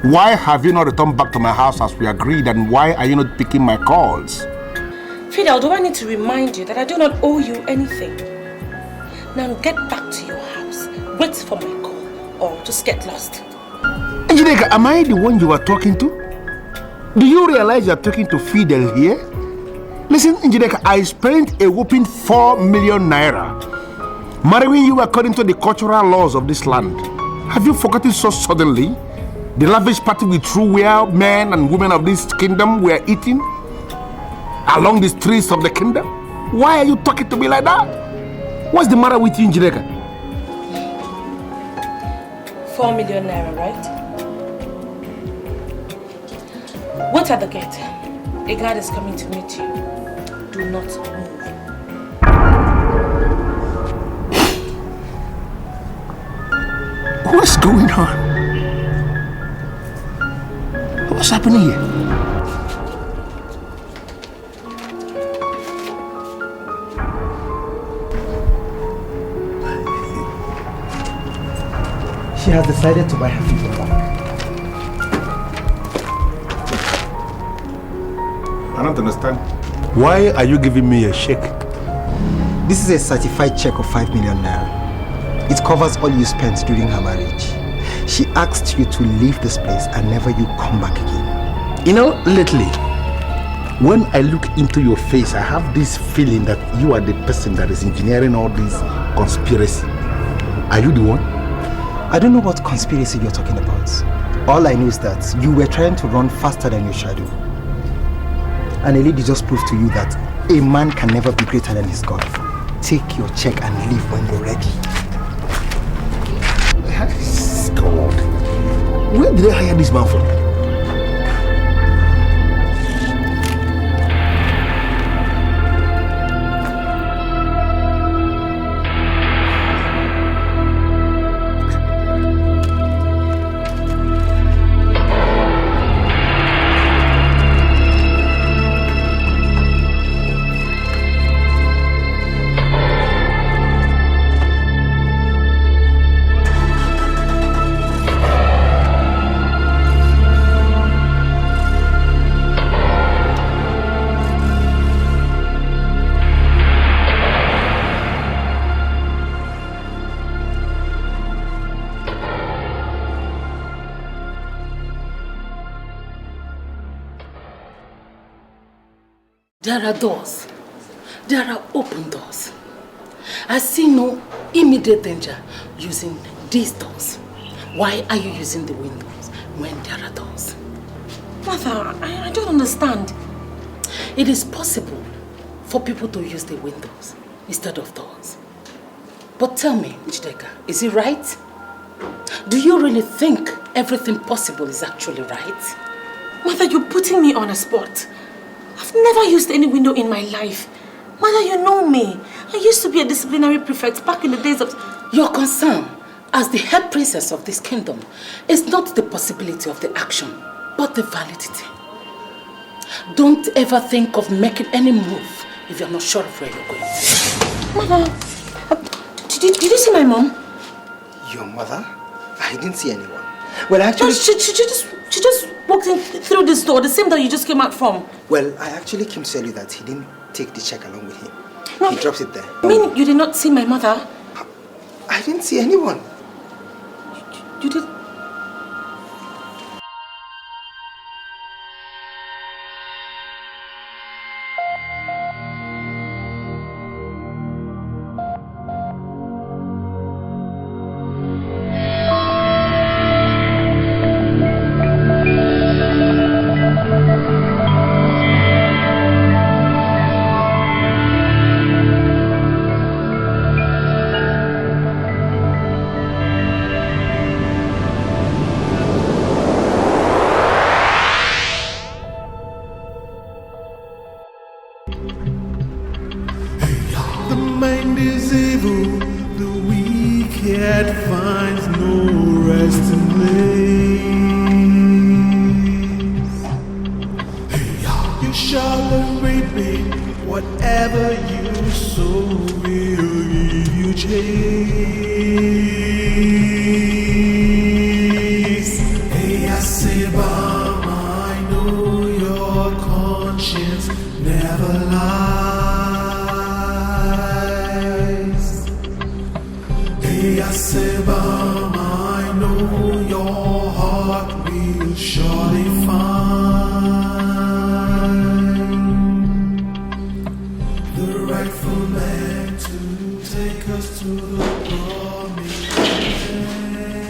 Why have you not returned back to my house as we agreed, and why are you not picking my calls? Fidel, do I need to remind you that I do not owe you anything? Now get back to your house, wait for my call, or just get lost. Njideka, am I the one you are talking to? Do you realize you are talking to Fidel here? Listen, Njideka, I spent a whopping 4 million naira marrying you according to the cultural laws of this land. Have you forgotten so suddenly the lavish party we threw where men and women of this kingdom were eating along the streets of the kingdom? Why are you talking to me like that? What's the matter with you, Njideka? 4 million naira, right? Wait at the gate. A guard is coming to meet you. Do not move. What's going on? What's happening here? She has decided to buy her people back. I don't understand. Why are you giving me a check? This is a certified check of 5 million naira. It covers all you spent during her marriage. She asked you to leave this place and never you come back again. You know, lately, when I look into your face, I have this feeling that you are the person that is engineering all this conspiracy. Are you the one? I don't know what conspiracy you're talking about. All I know is that you were trying to run faster than your shadow. And a lady just proved to you that a man can never be greater than his God. Take your check and leave when you're ready. God. Where did I hire this man from? There are doors. There are open doors. I see no immediate danger using these doors. Why are you using the windows when there are doors? Mother, I don't understand. It is possible for people to use the windows instead of doors. But tell me, Njideka, is it right? Do you really think everything possible is actually right? Mother, you're putting me on a spot. I've never used any window in my life. Mother, you know me. I used to be a disciplinary prefect back in the days of... Your concern as the head princess of this kingdom is not the possibility of the action, but the validity. Don't ever think of making any move if you're not sure of where you're going. Mother, did you see my mom? Your mother? I didn't see anyone. Well, actually... No, she just walked in through this door, the same door you just came out from. Well, I actually came to tell you that he didn't take the check along with him. No. He dropped it there. I mean, you did not see my mother? I didn't see anyone. You did... The mind is evil, the wicked finds no resting place. You shall await me, whatever you sow will give you chase. Hey, I say, Bam, I know your conscience never lies. Hey, I say, Bam, I know your heart will surely find the rightful man to take us to the promised land.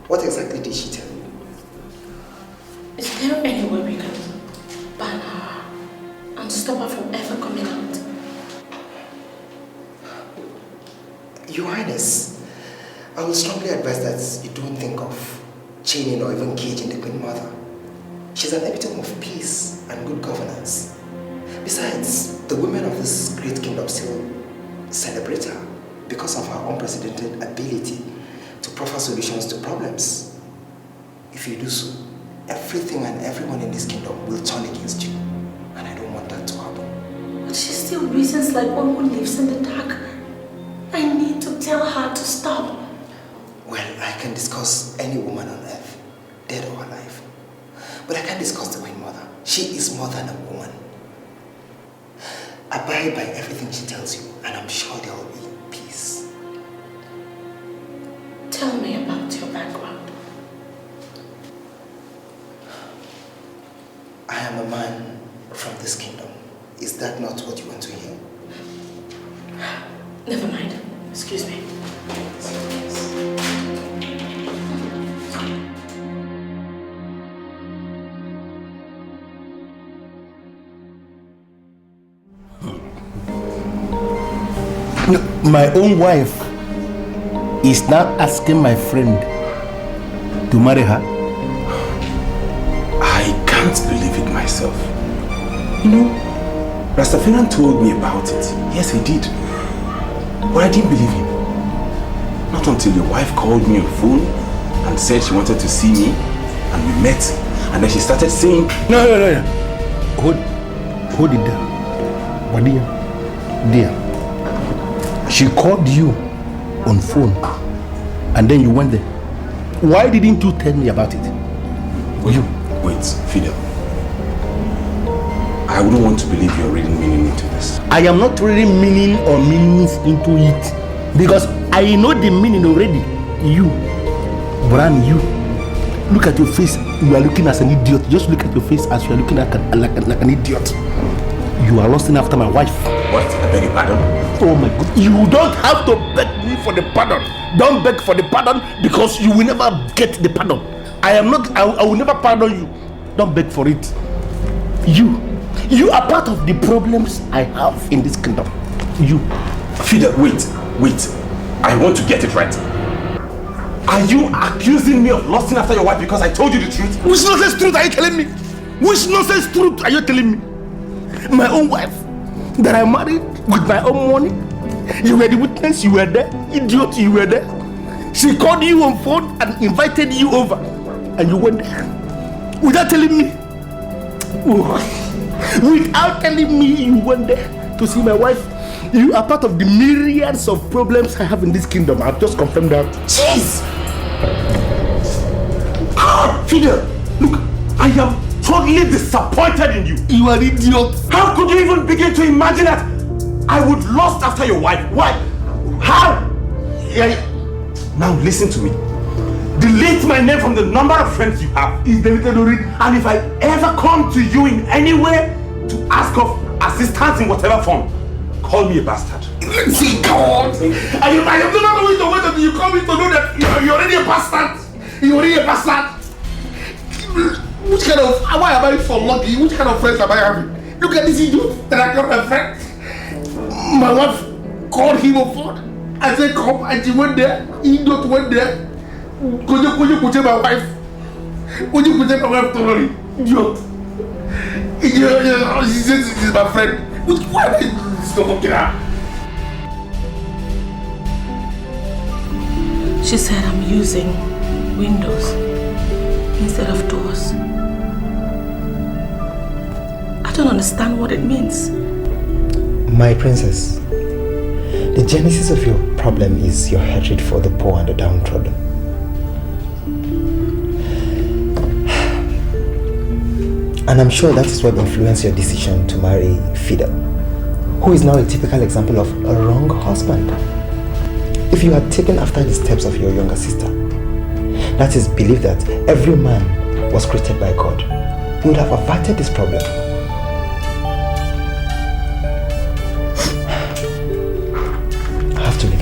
What exactly did she tell you? Is there any way we can ban her and stop her from ever coming out? Your Highness, I will strongly advise that you don't think of chaining or even caging the Queen Mother. She's an epitome of peace and good governance. Besides, the women of this great kingdom still celebrate her because of her unprecedented ability to proffer solutions to problems. If you do so, everything and everyone in this kingdom will turn against you, and I don't want that to happen. But she still reasons like one who lives in the dark. I need to tell her to stop. Well, I can discuss any woman on earth, dead or alive. But I can't discuss the Queen Mother. She is more than a woman. Abide by everything she tells you, and I'm sure there will be peace. Tell me about your background. I am a man from this kingdom. Is that not what you want to hear? Never mind. Excuse me. No, my own wife is now asking my friend to marry her. I can't believe it myself. You know, Rastafarian told me about it. Yes, he did. But I didn't believe him. Not until your wife called me on the phone and said she wanted to see me, and we met. And then she started saying... No. Hold it down. But dear, she called you on phone and then you went there. Why didn't you tell me about it? Wait, Fidel. I wouldn't want to believe you're reading meaning into this. I am not reading meaning or meanings into it because I know the meaning already. You, brand you, Look at your face. You are looking as an idiot. Just look at your face as you are looking like an idiot. You are lusting after my wife. What? I beg your pardon? Oh my God. You don't have to beg me for the pardon. Don't beg for the pardon because you will never get the pardon. I will never pardon you. Don't beg for it. You are part of the problems I have in this kingdom. You. Fidel, wait. I want to get it right. Are you accusing me of lusting after your wife because I told you the truth? Which nonsense truth are you telling me? Which nonsense truth are you telling me? My own wife that I married with my own money. You were the witness, you were there. Idiot, you were there. She called you on phone and invited you over. And you went there. Without telling me. Without telling me you went there to see my wife. You are part of the myriads of problems I have in this kingdom. I've just confirmed that. Jeez! Fidel, look, I am totally disappointed in you. You are an idiot. How could you even begin to imagine that I would lust after your wife? Why? How? Now listen to me. Delete my name from the number of friends you have. Is deleted already? And if I ever come to you in any way to ask of assistance in whatever form, call me a bastard. See, God! I am not going to wait until you call me to know that you're already a bastard. You're already a bastard. Which kind of, why am I so lucky? Which kind of friends am I having? Look at this idiot that I got my friend. My wife called him on phone. I said come, and she went there. Idiot went there. Could you put my wife? Would you put my wife totally? Idiot. She says she's my friend. Why are you still looking at her? She said I'm using windows instead of doors. I don't understand what it means. My princess, the genesis of your problem is your hatred for the poor and the downtrodden. And I'm sure that is what influenced your decision to marry Fidel, who is now a typical example of a wrong husband. If you had taken after the steps of your younger sister, that is, believe that every man was created by God, you would have averted this problem. I have to leave.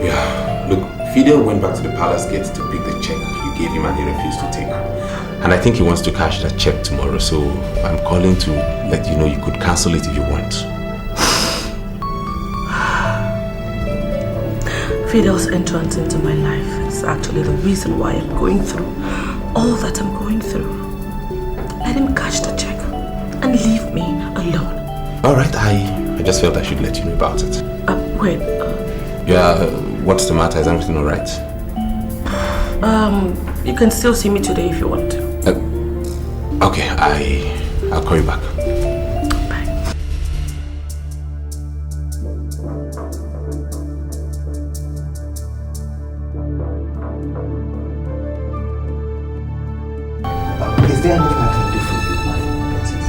Yeah, look, Fidel went back to the palace gate to pick the check you gave him and he refused to take. And I think he wants to cash that check tomorrow, so I'm calling to let you know you could cancel it if you want. Fidel's entrance into my life is actually the reason why I'm going through all that I'm going through. Let him cash the check and leave me alone. Alright, I just felt I should let you know about it. Wait. Yeah, what's the matter? Is everything alright? You can still see me today if you want to. Okay, I'll call you back. Is there anything I can do for you, my princess?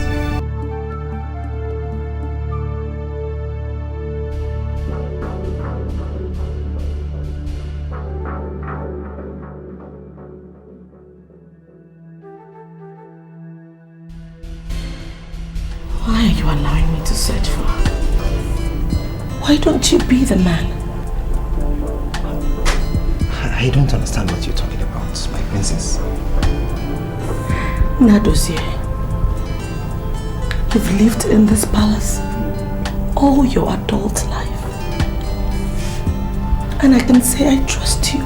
Why are you allowing me to search for her? Why don't you be the man? I don't understand what you're talking about, my princess. Nadozie, you've lived in this palace all your adult life. And I can say I trust you.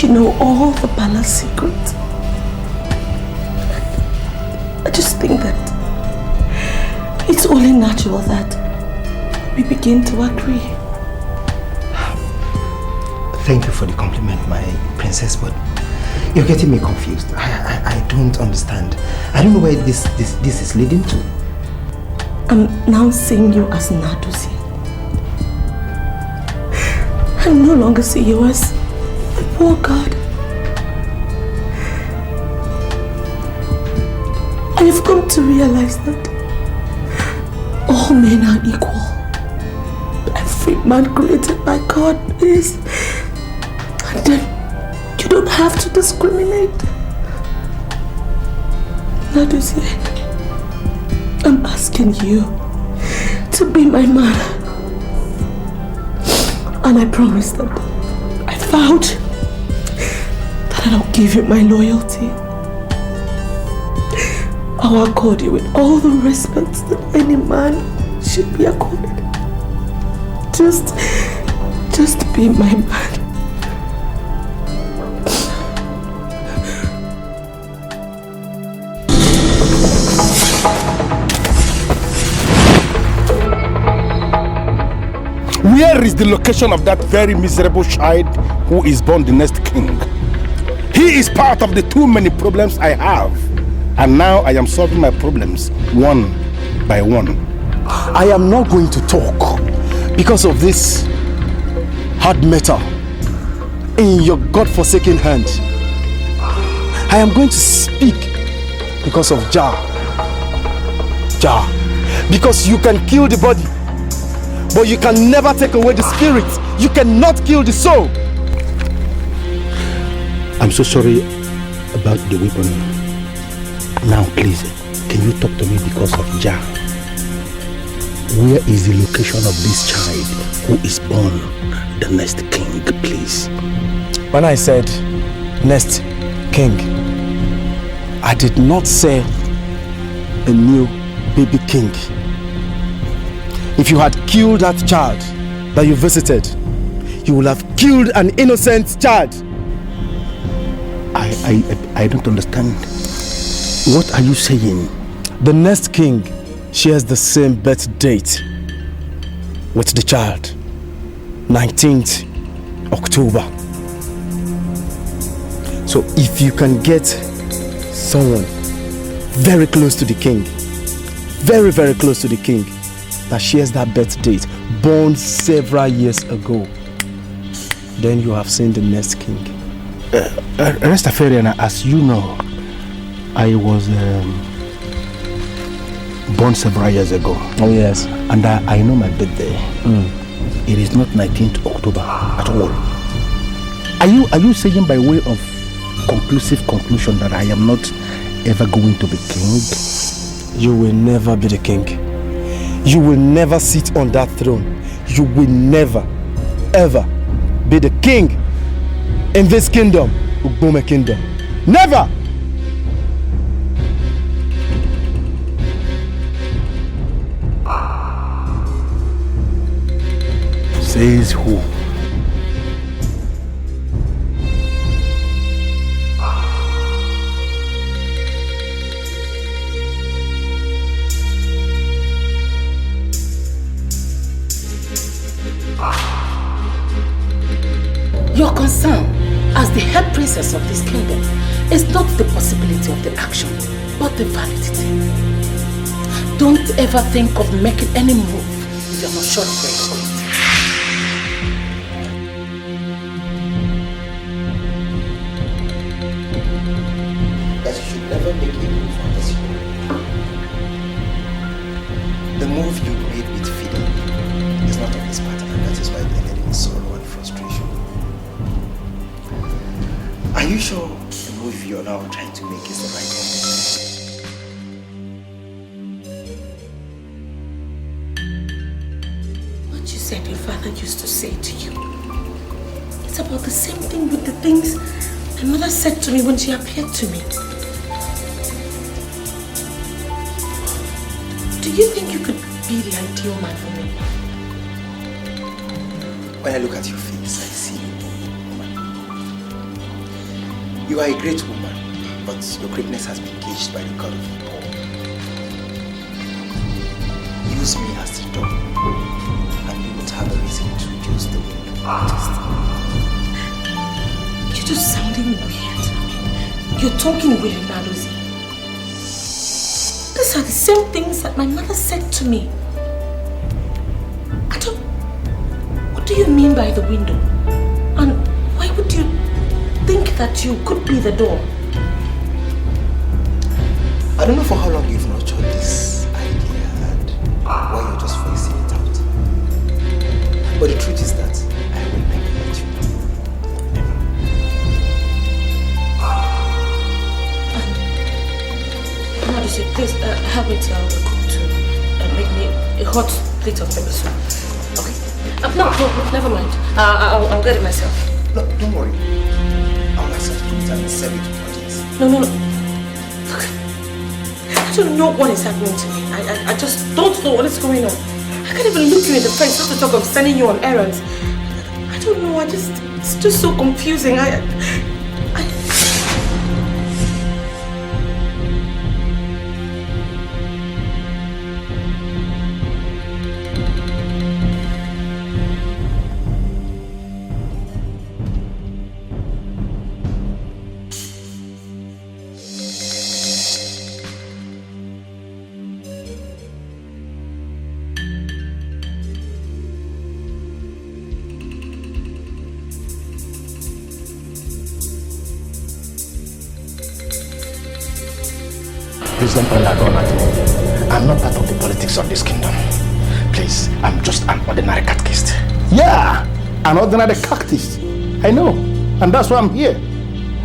You know all the palace secrets. I just think that it's only natural that we begin to agree. Thank you for the compliment, my princess, but you're getting me confused. I don't understand. I don't know where this is leading to. I'm now seeing you as Nadozie. I no longer see you as a poor god. I've come to realize that all men are equal. Every man created by God is. And then you don't have to discriminate. That is it. I'm asking you to be my man. And I promise that I vowed that I'll give you my loyalty. I'll accord you with all the respect that any man should be accorded. Just be my man. Where is the location of that very miserable child who is born the next king? He is part of the too many problems I have. And now I am solving my problems one by one. I am not going to talk because of this hard metal in your God-forsaken hand. I am going to speak because of Jah. Because you can kill the body, but you can never take away the spirit. You cannot kill the soul. I'm so sorry about the weapon. Now please, can you talk to me because of Jah? Where is the location of this child who is born the next king, please? When I said next king, I did not say a new baby king. If you had killed that child that you visited, you would have killed an innocent child. I don't understand. What are you saying? The next king shares the same birth date with the child, 19th October. So if you can get someone very close to the king, very, very close to the king, that shares that birth date, born several years ago, then you have seen the next king. Rastafarian, as you know, I was born several years ago. Oh yes. And I know my birthday. It is not 19th October at all. Are you saying by way of conclusive conclusion that I am not ever going to be king? You will never be the king. You will never sit on that throne. You will never, ever be the king in this kingdom, Ugbome kingdom. Never! Says who? Your concern as the head princess of this kingdom is not the possibility of the action, but the validity. Don't ever think of making any move if you're not sure of where you're going. That you should never make a move unless you know. The move you made with Fidel is not of his pattern, and that is why it ended in sorrow and frustration. Are you sure the move you're now trying to make is the right one? What you said your father used to say to you, it's about the same thing with the things my mother said to me when she appeared to me. Do you think you could be the ideal man for me? When I look at your face, I see a woman. You are a great woman, but your greatness has been gauged by the God of Ibom. Use me as the door, and you won't have a reason to use the window. You're just sounding weird. You're talking weird, Nadozi. These are the same things that my mother said to me. What do you mean by the window? And why would you think that you could be the door? I don't know for how long you've nurtured this idea and why please help me tell the cook to make me a hot plate of pepper soup. Okay? No, never mind. I'll get it myself. No, don't worry. I'll ask her to put it and serve it to audience. No. Look, I don't know what is happening to me. I just don't know what is going on. I can't even look you in the face, not to talk of sending you on errands. I don't know, it's just so confusing. Please don't point that gun at me. I'm not part of the politics of this kingdom. Please, I'm just an ordinary catechist. Yeah, an ordinary catechist. I know, and that's why I'm here.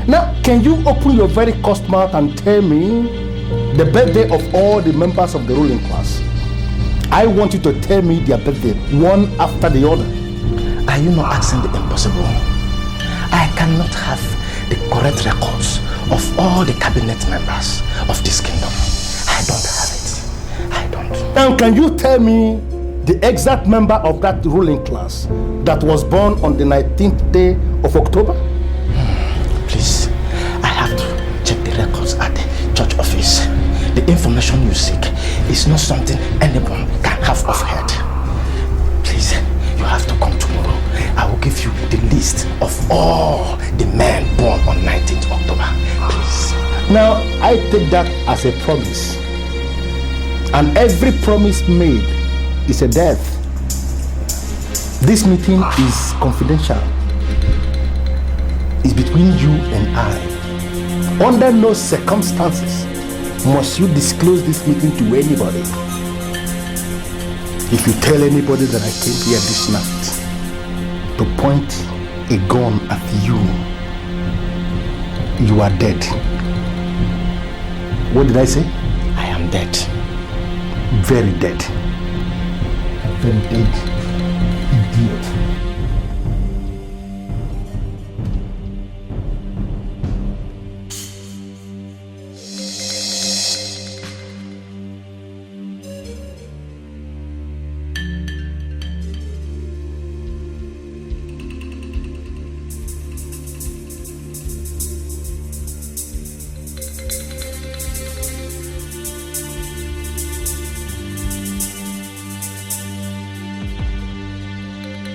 Now, can you open your very cursed mouth and tell me the birthday of all the members of the ruling class? I want you to tell me their birthday, one after the other. Are you not asking the impossible? I cannot have the correct records of all the cabinet members of this kingdom. I don't have it. I don't. And can you tell me the exact member of that ruling class that was born on the 19th day of October? Please, I have to check the records at the church office. The information you seek is not something anyone can have offhand. Please, you have to come tomorrow. I will give you the list of all the men born on 19th October. Please. Now, I take that as a promise. And every promise made is a death. This meeting is confidential. It's between you and I. Under no circumstances must you disclose this meeting to anybody. If you tell anybody that I came here this night to point a gun at you, you are dead. What did I say? I am dead. Very dead. Very dead. Idiot.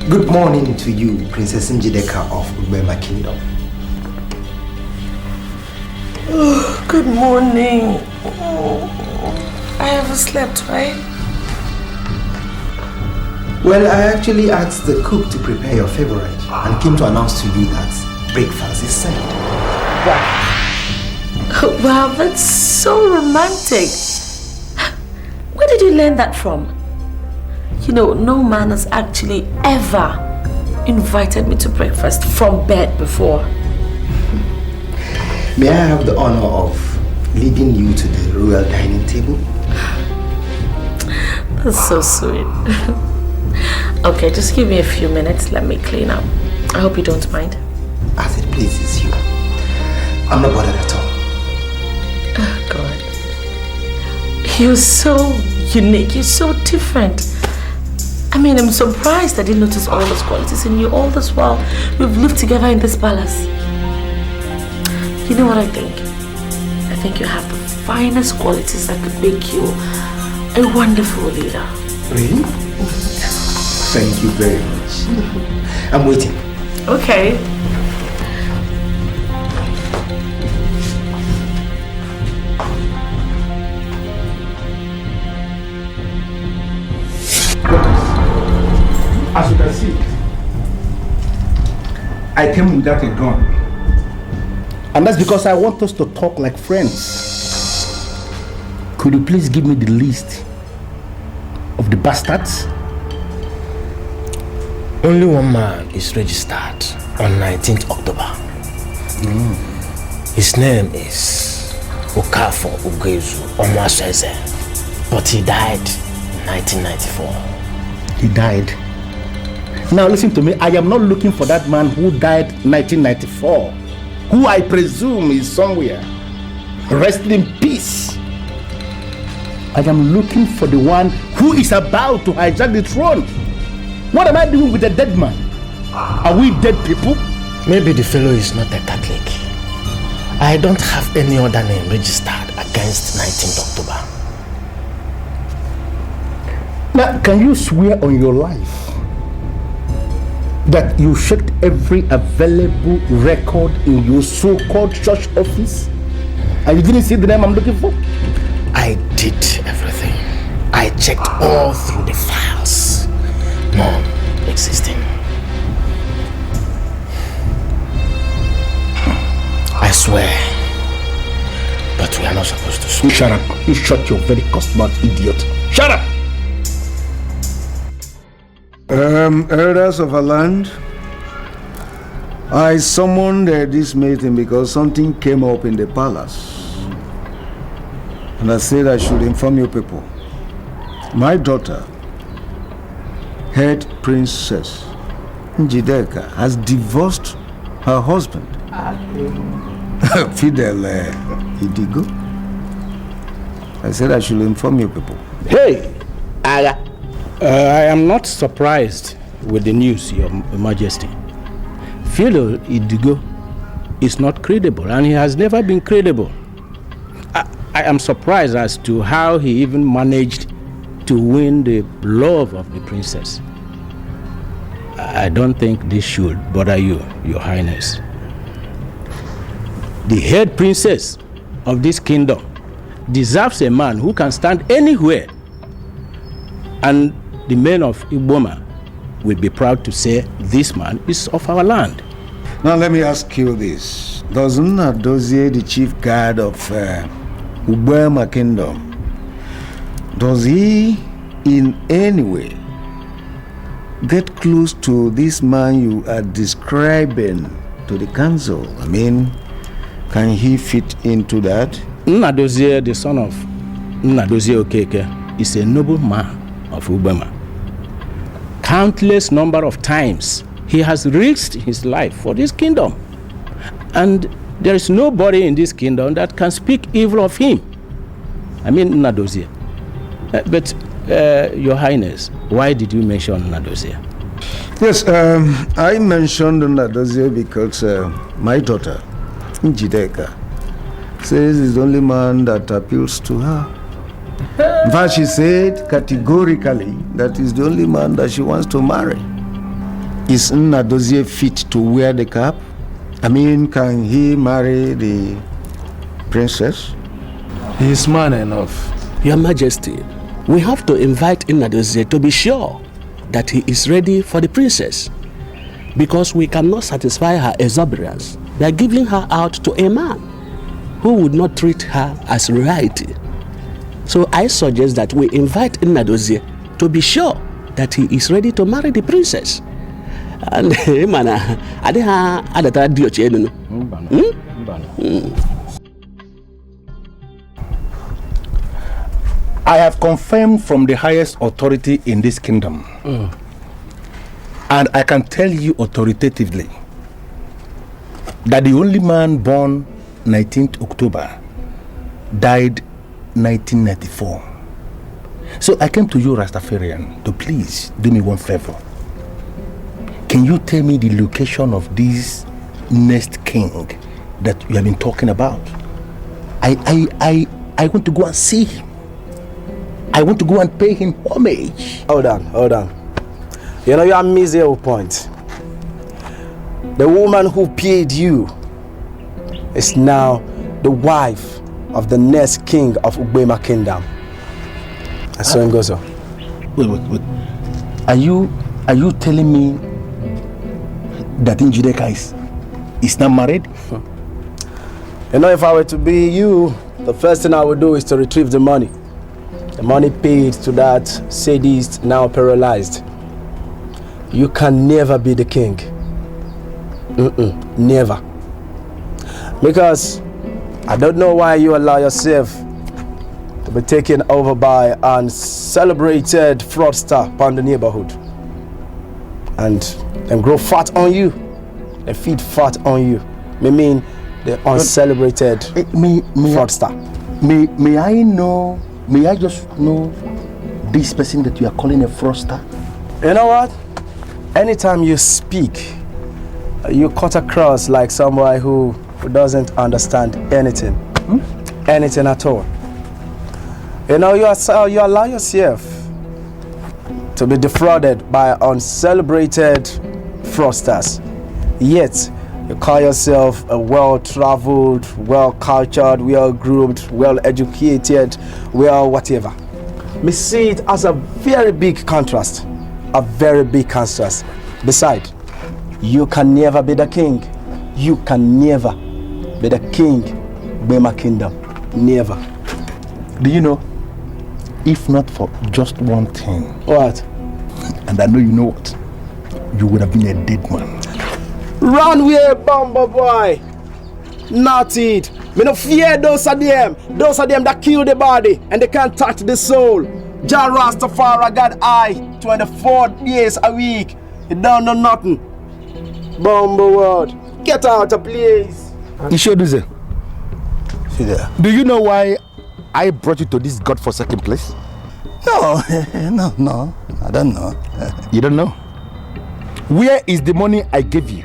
Good morning to you, Princess Njideka of Ubema Kingdom. Oh, good morning. I haven't slept, right? Well, I actually asked the cook to prepare your favorite and came to announce to you that breakfast is served. Wow. Wow, that's so romantic. Where did you learn that from? You know, no man has actually ever invited me to breakfast from bed before. May I have the honor of leading you to the royal dining table? That's so sweet. Okay, just give me a few minutes. Let me clean up. I hope you don't mind. As it pleases you. I'm not bothered at all. Oh, God. You're so unique. You're so different. I mean, I'm surprised I didn't notice all those qualities in you all this while we've lived together in this palace. You know what I think? I think you have the finest qualities that could make you a wonderful leader. Really? Thank you very much. I'm waiting. Okay. As you can see, I came without a gun. And that's because I want us to talk like friends. Could you please give me the list of the bastards? Only one man is registered on 19th October. His name is Okafor Ugezu Omwaseze, but he died in 1994. He died? Now listen to me, I am not looking for that man who died 1994, who I presume is somewhere. Rest in peace. I am looking for the one who is about to hijack the throne. What am I doing with a dead man? Are we dead people? Maybe the fellow is not a Catholic. I don't have any other name registered against 19th October. Now, can you swear on your life that you checked every available record in your so-called church office and you didn't see the name I'm looking for? I did everything. I checked all through the files. None existing. I swear. But we are not supposed to swear. You shut up. You shut your very customer-mouth, idiot. Shut up! Elders of our land, I summoned this meeting because something came up in the palace. And I said I should inform you people. My daughter, head princess Njideka, has divorced her husband, Fidel Idigo. I said I should inform you people. Hey, I am not surprised with the news, Your Majesty. Fidel Idigo is not credible, and he has never been credible. I am surprised as to how he even managed to win the love of the princess. I don't think this should bother you, Your Highness. The head princess of this kingdom deserves a man who can stand anywhere, and the men of Ibom will be proud to say this man is of our land. Now let me ask you this. Doesn't Adozie, the chief guard of Ubema Kingdom, does he in any way get close to this man you are describing to the council? I mean, can he fit into that? Nnadozie, the son of Nnadozie Okeke, is a noble man of Ubema. Countless number of times he has risked his life for this kingdom, and there is nobody in this kingdom that can speak evil of him. I mean Nnadozie. But Your Highness, why did you mention Nnadozie? Yes, I mentioned Nnadozie because my daughter Njideka says he's the only man that appeals to her. In fact, she said categorically that he's the only man that she wants to marry. Is Nnadozie fit to wear the cap? I mean, can he marry the princess? He's man enough. Your Majesty, we have to invite Nnadozie to be sure that he is ready for the princess, because we cannot satisfy her exuberance by giving her out to a man who would not treat her as royalty. So I suggest that we invite Nnadozie to be sure that he is ready to marry the princess. And I have confirmed from the highest authority in this kingdom, and I can tell you authoritatively that the only man born 19th October died 1994. So I came to you, Rastafarian, to please do me one favor. Can you tell me the location of this next king that you have been talking about? I want to go and see him. I want to go and pay him homage. Hold on. You know, you are missing your point. The woman who paid you is now the wife of the next king of Ubema Kingdom. And so it goes on. Wait. Are you telling me that Njideka is not married? You know, if I were to be you, the first thing I would do is to retrieve the money. The money paid to that sadist, now paralyzed. You can never be the king. Never. Because I don't know why you allow yourself to be taken over by an celebrated fraudster upon the neighborhood. And grow fat on you. They feed fat on you. I mean, the uncelebrated fraudster. May I just know this person that you are calling a fraudster? You know what? Anytime you speak, you cut across like somebody who doesn't understand anything. Anything at all. You know, you allow yourself to be defrauded by uncelebrated fraudsters. Yet, you call yourself a well-traveled, well-cultured, well-groomed, well-educated, well-whatever. Me see it as a very big contrast. A very big contrast. Besides, you can never be the king. You can never be the king of my kingdom. Never. Do you know, if not for just one thing. What? And I know you know what. You would have been a dead man. Run away, Bumble boy. Not it. Me no fear those of them. Those of them that kill the body and they can't touch the soul. Jah Rastafari got eye 24 days a week. You don't know nothing. Bumble world. Get out of place. You sure do that? Do you know why I brought you to this godforsaken place? No, no, I don't know. You don't know? Where is the money I gave you?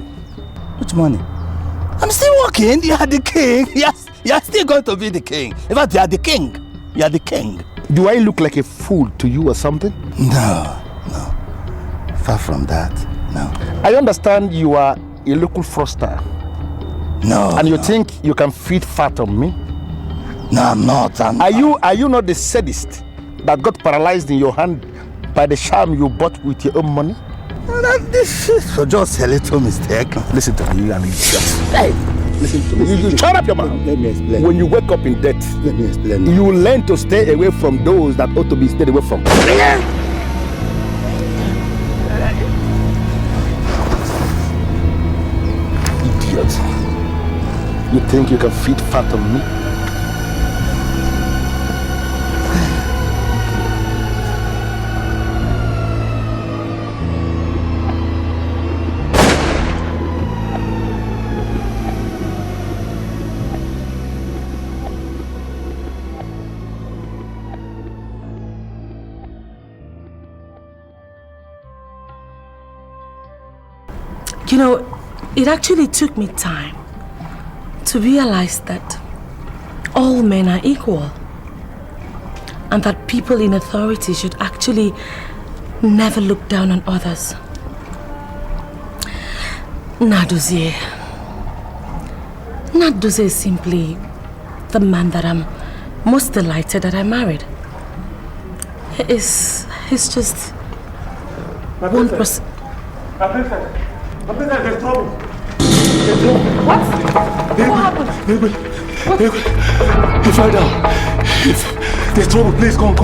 Which money? I'm still working. You are the king. Yes, you are still going to be the king. In fact, you are the king. You are the king. Do I look like a fool to you or something? No. Far from that, no. I understand you are a local fraudster. No. And you think you can feed fat on me? No, I'm not. Are you not the sadist that got paralyzed in your hand by the charm you bought with your own money? This is just a little mistake. Listen to me, you and Hey, listen to me. You shut up your mouth. Let me explain. When you wake up in debt, let me explain. You learn to stay away from those that ought to be stayed away from. Idiot. You think you can feed fat on me? You know, it actually took me time to realize that all men are equal and that people in authority should actually never look down on others. Nadozie is simply the man that I'm most delighted that I married. He's just one person. There's trouble. What? What happened? He fell down. There's trouble. Please, come.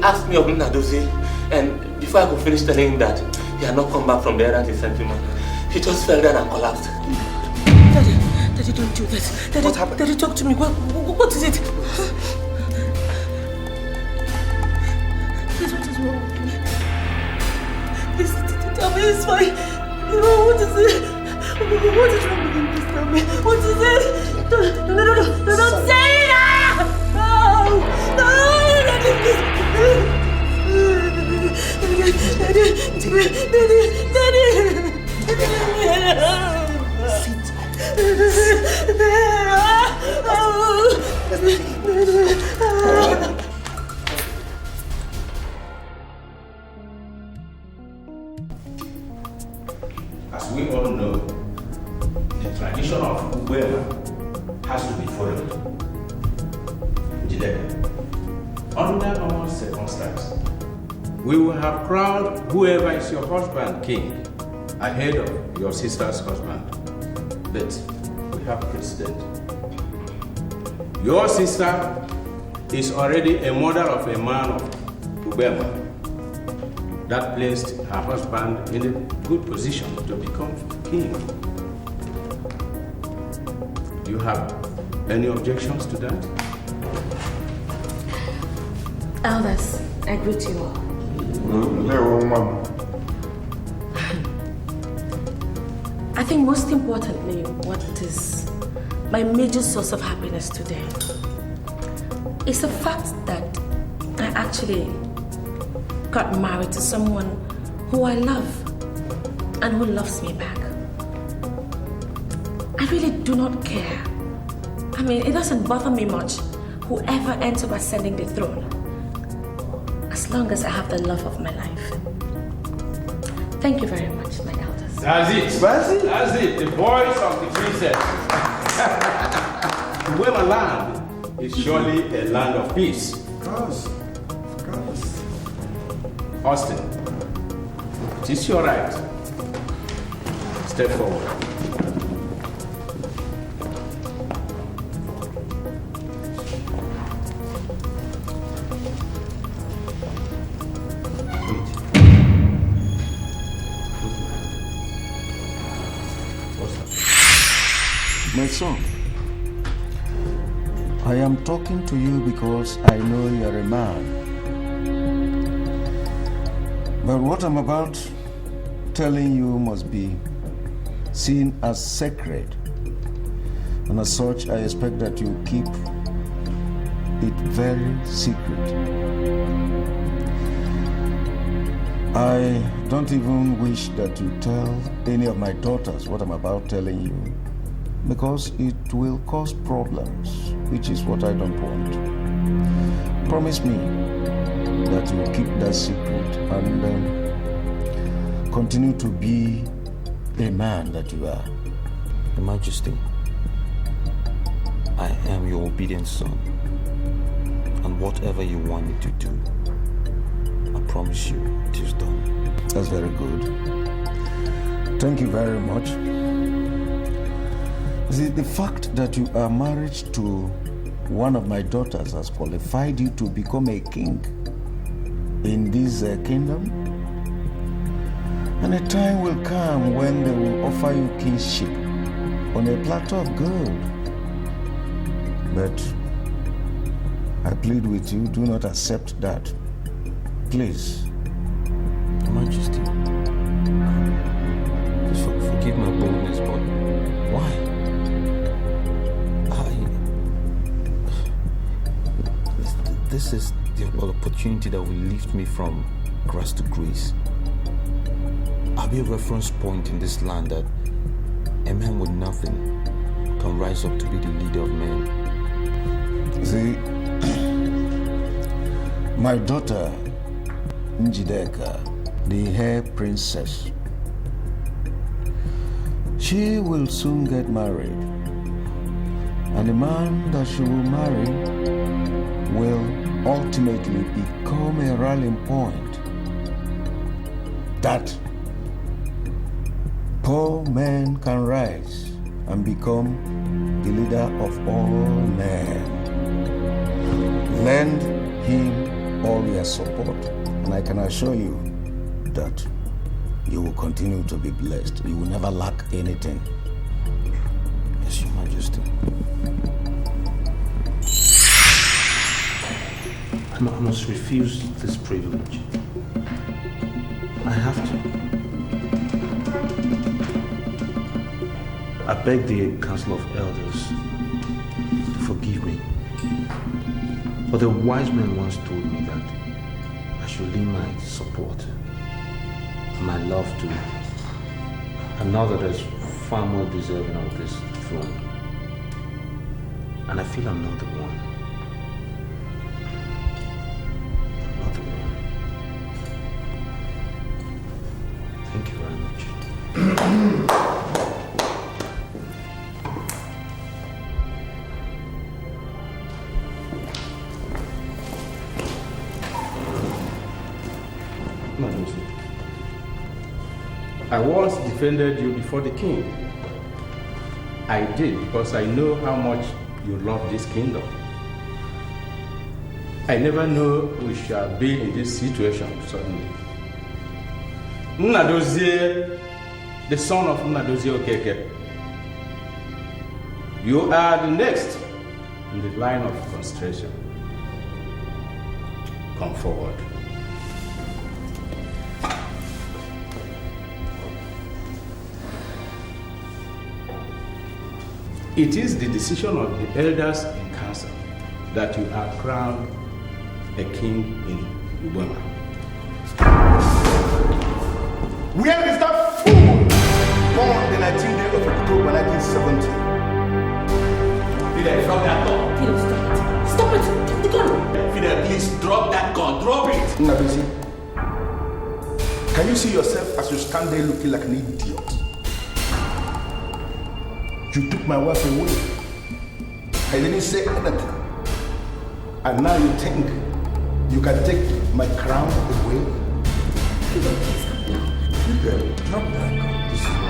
Asked me of Nadozie, and before I could finish telling him that he had not come back from the errand he sent him on, he just fell down and collapsed. Daddy, don't do that. Daddy, what happened? Daddy, talk to me. What is it? Please, what is wrong with me? Please, tell me it's fine. What is it? What is wrong with him? Please tell me. What is it? No, don't say it! No, Daddy, please. Daddy. As we all know, the tradition of Ubema has to be followed. Jideka, under all circumstances, we will have crowned whoever is your husband king ahead of your sister's husband. But we have precedent. Your sister is already a mother of a man of Ubema. That placed her husband in a good position to become king. Do you have any objections to that? Elders, I greet you all. I think most importantly, what is my major source of happiness today is the fact that I actually got married to someone who I love and who loves me back. I really do not care. I mean, it doesn't bother me much whoever ends up ascending the throne, as long as I have the love of my life. Thank you very much, my elders. That's it. That's it. The voice of the princess. Ubema land is surely a land of peace. Of course. Austin, it is your right. Step forward. My son, I am talking to you because I know you are a man. But what I'm about telling you must be seen as sacred. And as such, I expect that you keep it very secret. I don't even wish that you tell any of my daughters what I'm about telling you, because it will cause problems, which is what I don't want. Promise me that you will keep that secret and continue to be a man that you are. Your Majesty, I am your obedient son, and whatever you want me to do, I promise you it is done. That's very good. Thank you very much. See, the fact that you are married to one of my daughters has qualified you to become a king in this kingdom. And a time will come when they will offer you kingship on a platter of gold. But I plead with you, do not accept that. Please. Your Majesty, please forgive my boldness, but why? This is the opportunity that will lift me from grass to grace. I'll be a reference point in this land that a man with nothing can rise up to be the leader of men. See, my daughter, Njideka, the hair princess, she will soon get married. And the man that she will marry will ultimately become a rallying point that poor men can rise and become the leader of all men. Lend him all your support, and I can assure you that you will continue to be blessed. You will never lack anything. Yes, Your Majesty. I must refuse this privilege. I have to. I beg the Council of Elders to forgive me. But the wise man once told me that I should leave my support and my love to another that is far more deserving of this throne. And I feel I'm not the one. Thank you very much. I once defended you before the king. I did because I know how much you love this kingdom. I never knew we shall be in this situation suddenly. Nnadozie, the son of Nnadozie Okeke, you are the next in the line of consideration. Come forward. It is the decision of the elders in council that you are crowned a king in Ibom. Where is that fool born the 19th day of October 1970? Fidel, drop that gun. Fidel, stop it. Stop it. Drop the gun. Fidel, please drop that gun. Drop it. Nnadozie, can you see yourself as you stand there looking like an idiot? You took my wife away. I didn't say anything. And now you think you can take my crown away? Fidel, please calm down. Fidel, drop that gun. This is what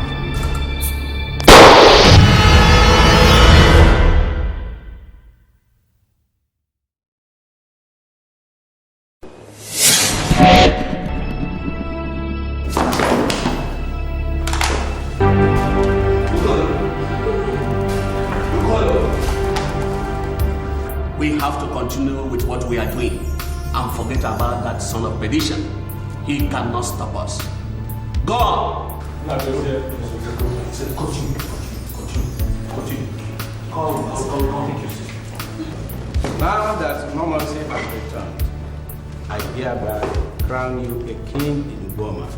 We have to continue with what we are doing and forget about that son of perdition. He cannot stop us. Go on! Continue. Come. Now that normalcy has returned, I hereby crown you a king in Ibom.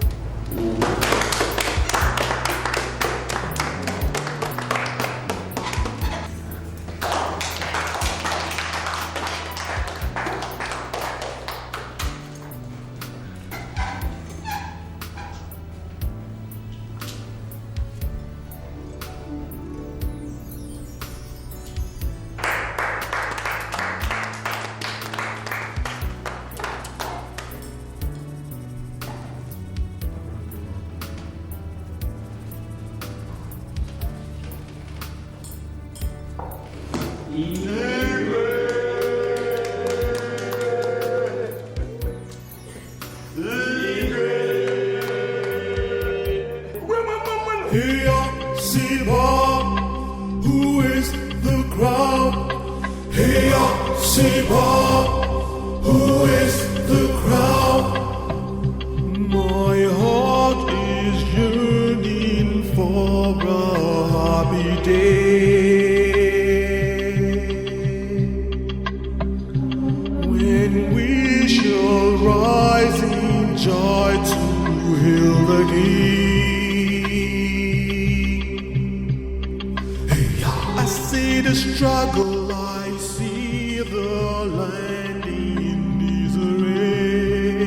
Who is the crown? Hey, Siba, who is the crown? My heart is yearning for a happy day when we shall rise in joy to hail the King. I see the struggle, I see the land in disarray.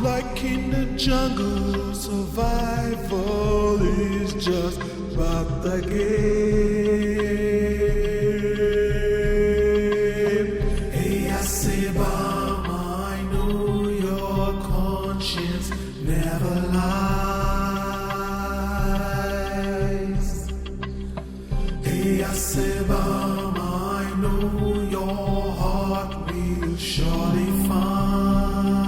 Like in the jungle, survival is just about the game. Hey, I say, Bam, I know your conscience never lies. Sebam, I know your heart will surely find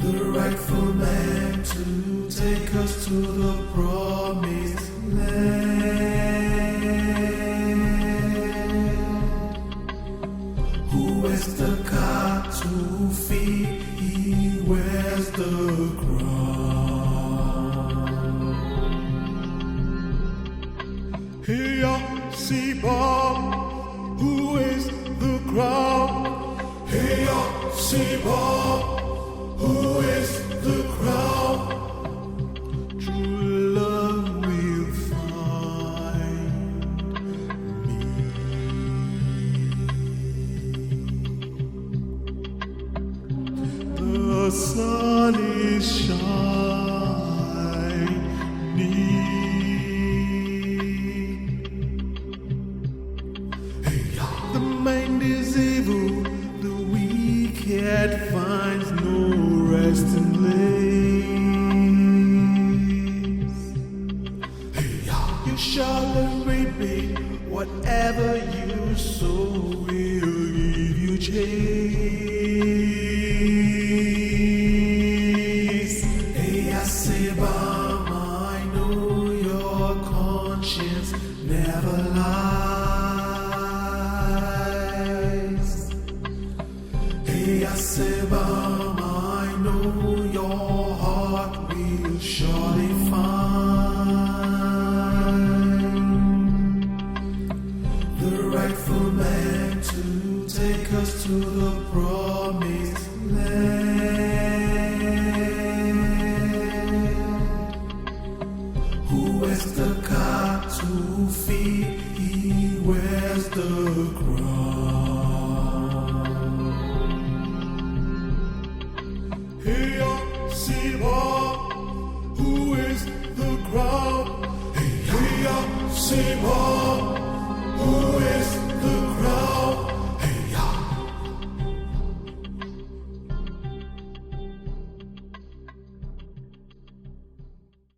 the rightful man to take us to the promised land. Who wears the cap to feed? He wears the crown. Hey, Siba, who is the crown? Hey, Siba, who is the crown? True love will find me. The sun is shining. The mind is evil, the weak shall reap whatever you sow will give you chase. Hey, I say, Mama, I know your conscience never lies. Hey, I say, Mama, I know your heart will surely find the rightful man to take us to the promised land. Who wears the cattle feet, he wears the crown. Hey, Siba, who is the crown? Hey, Siba, who is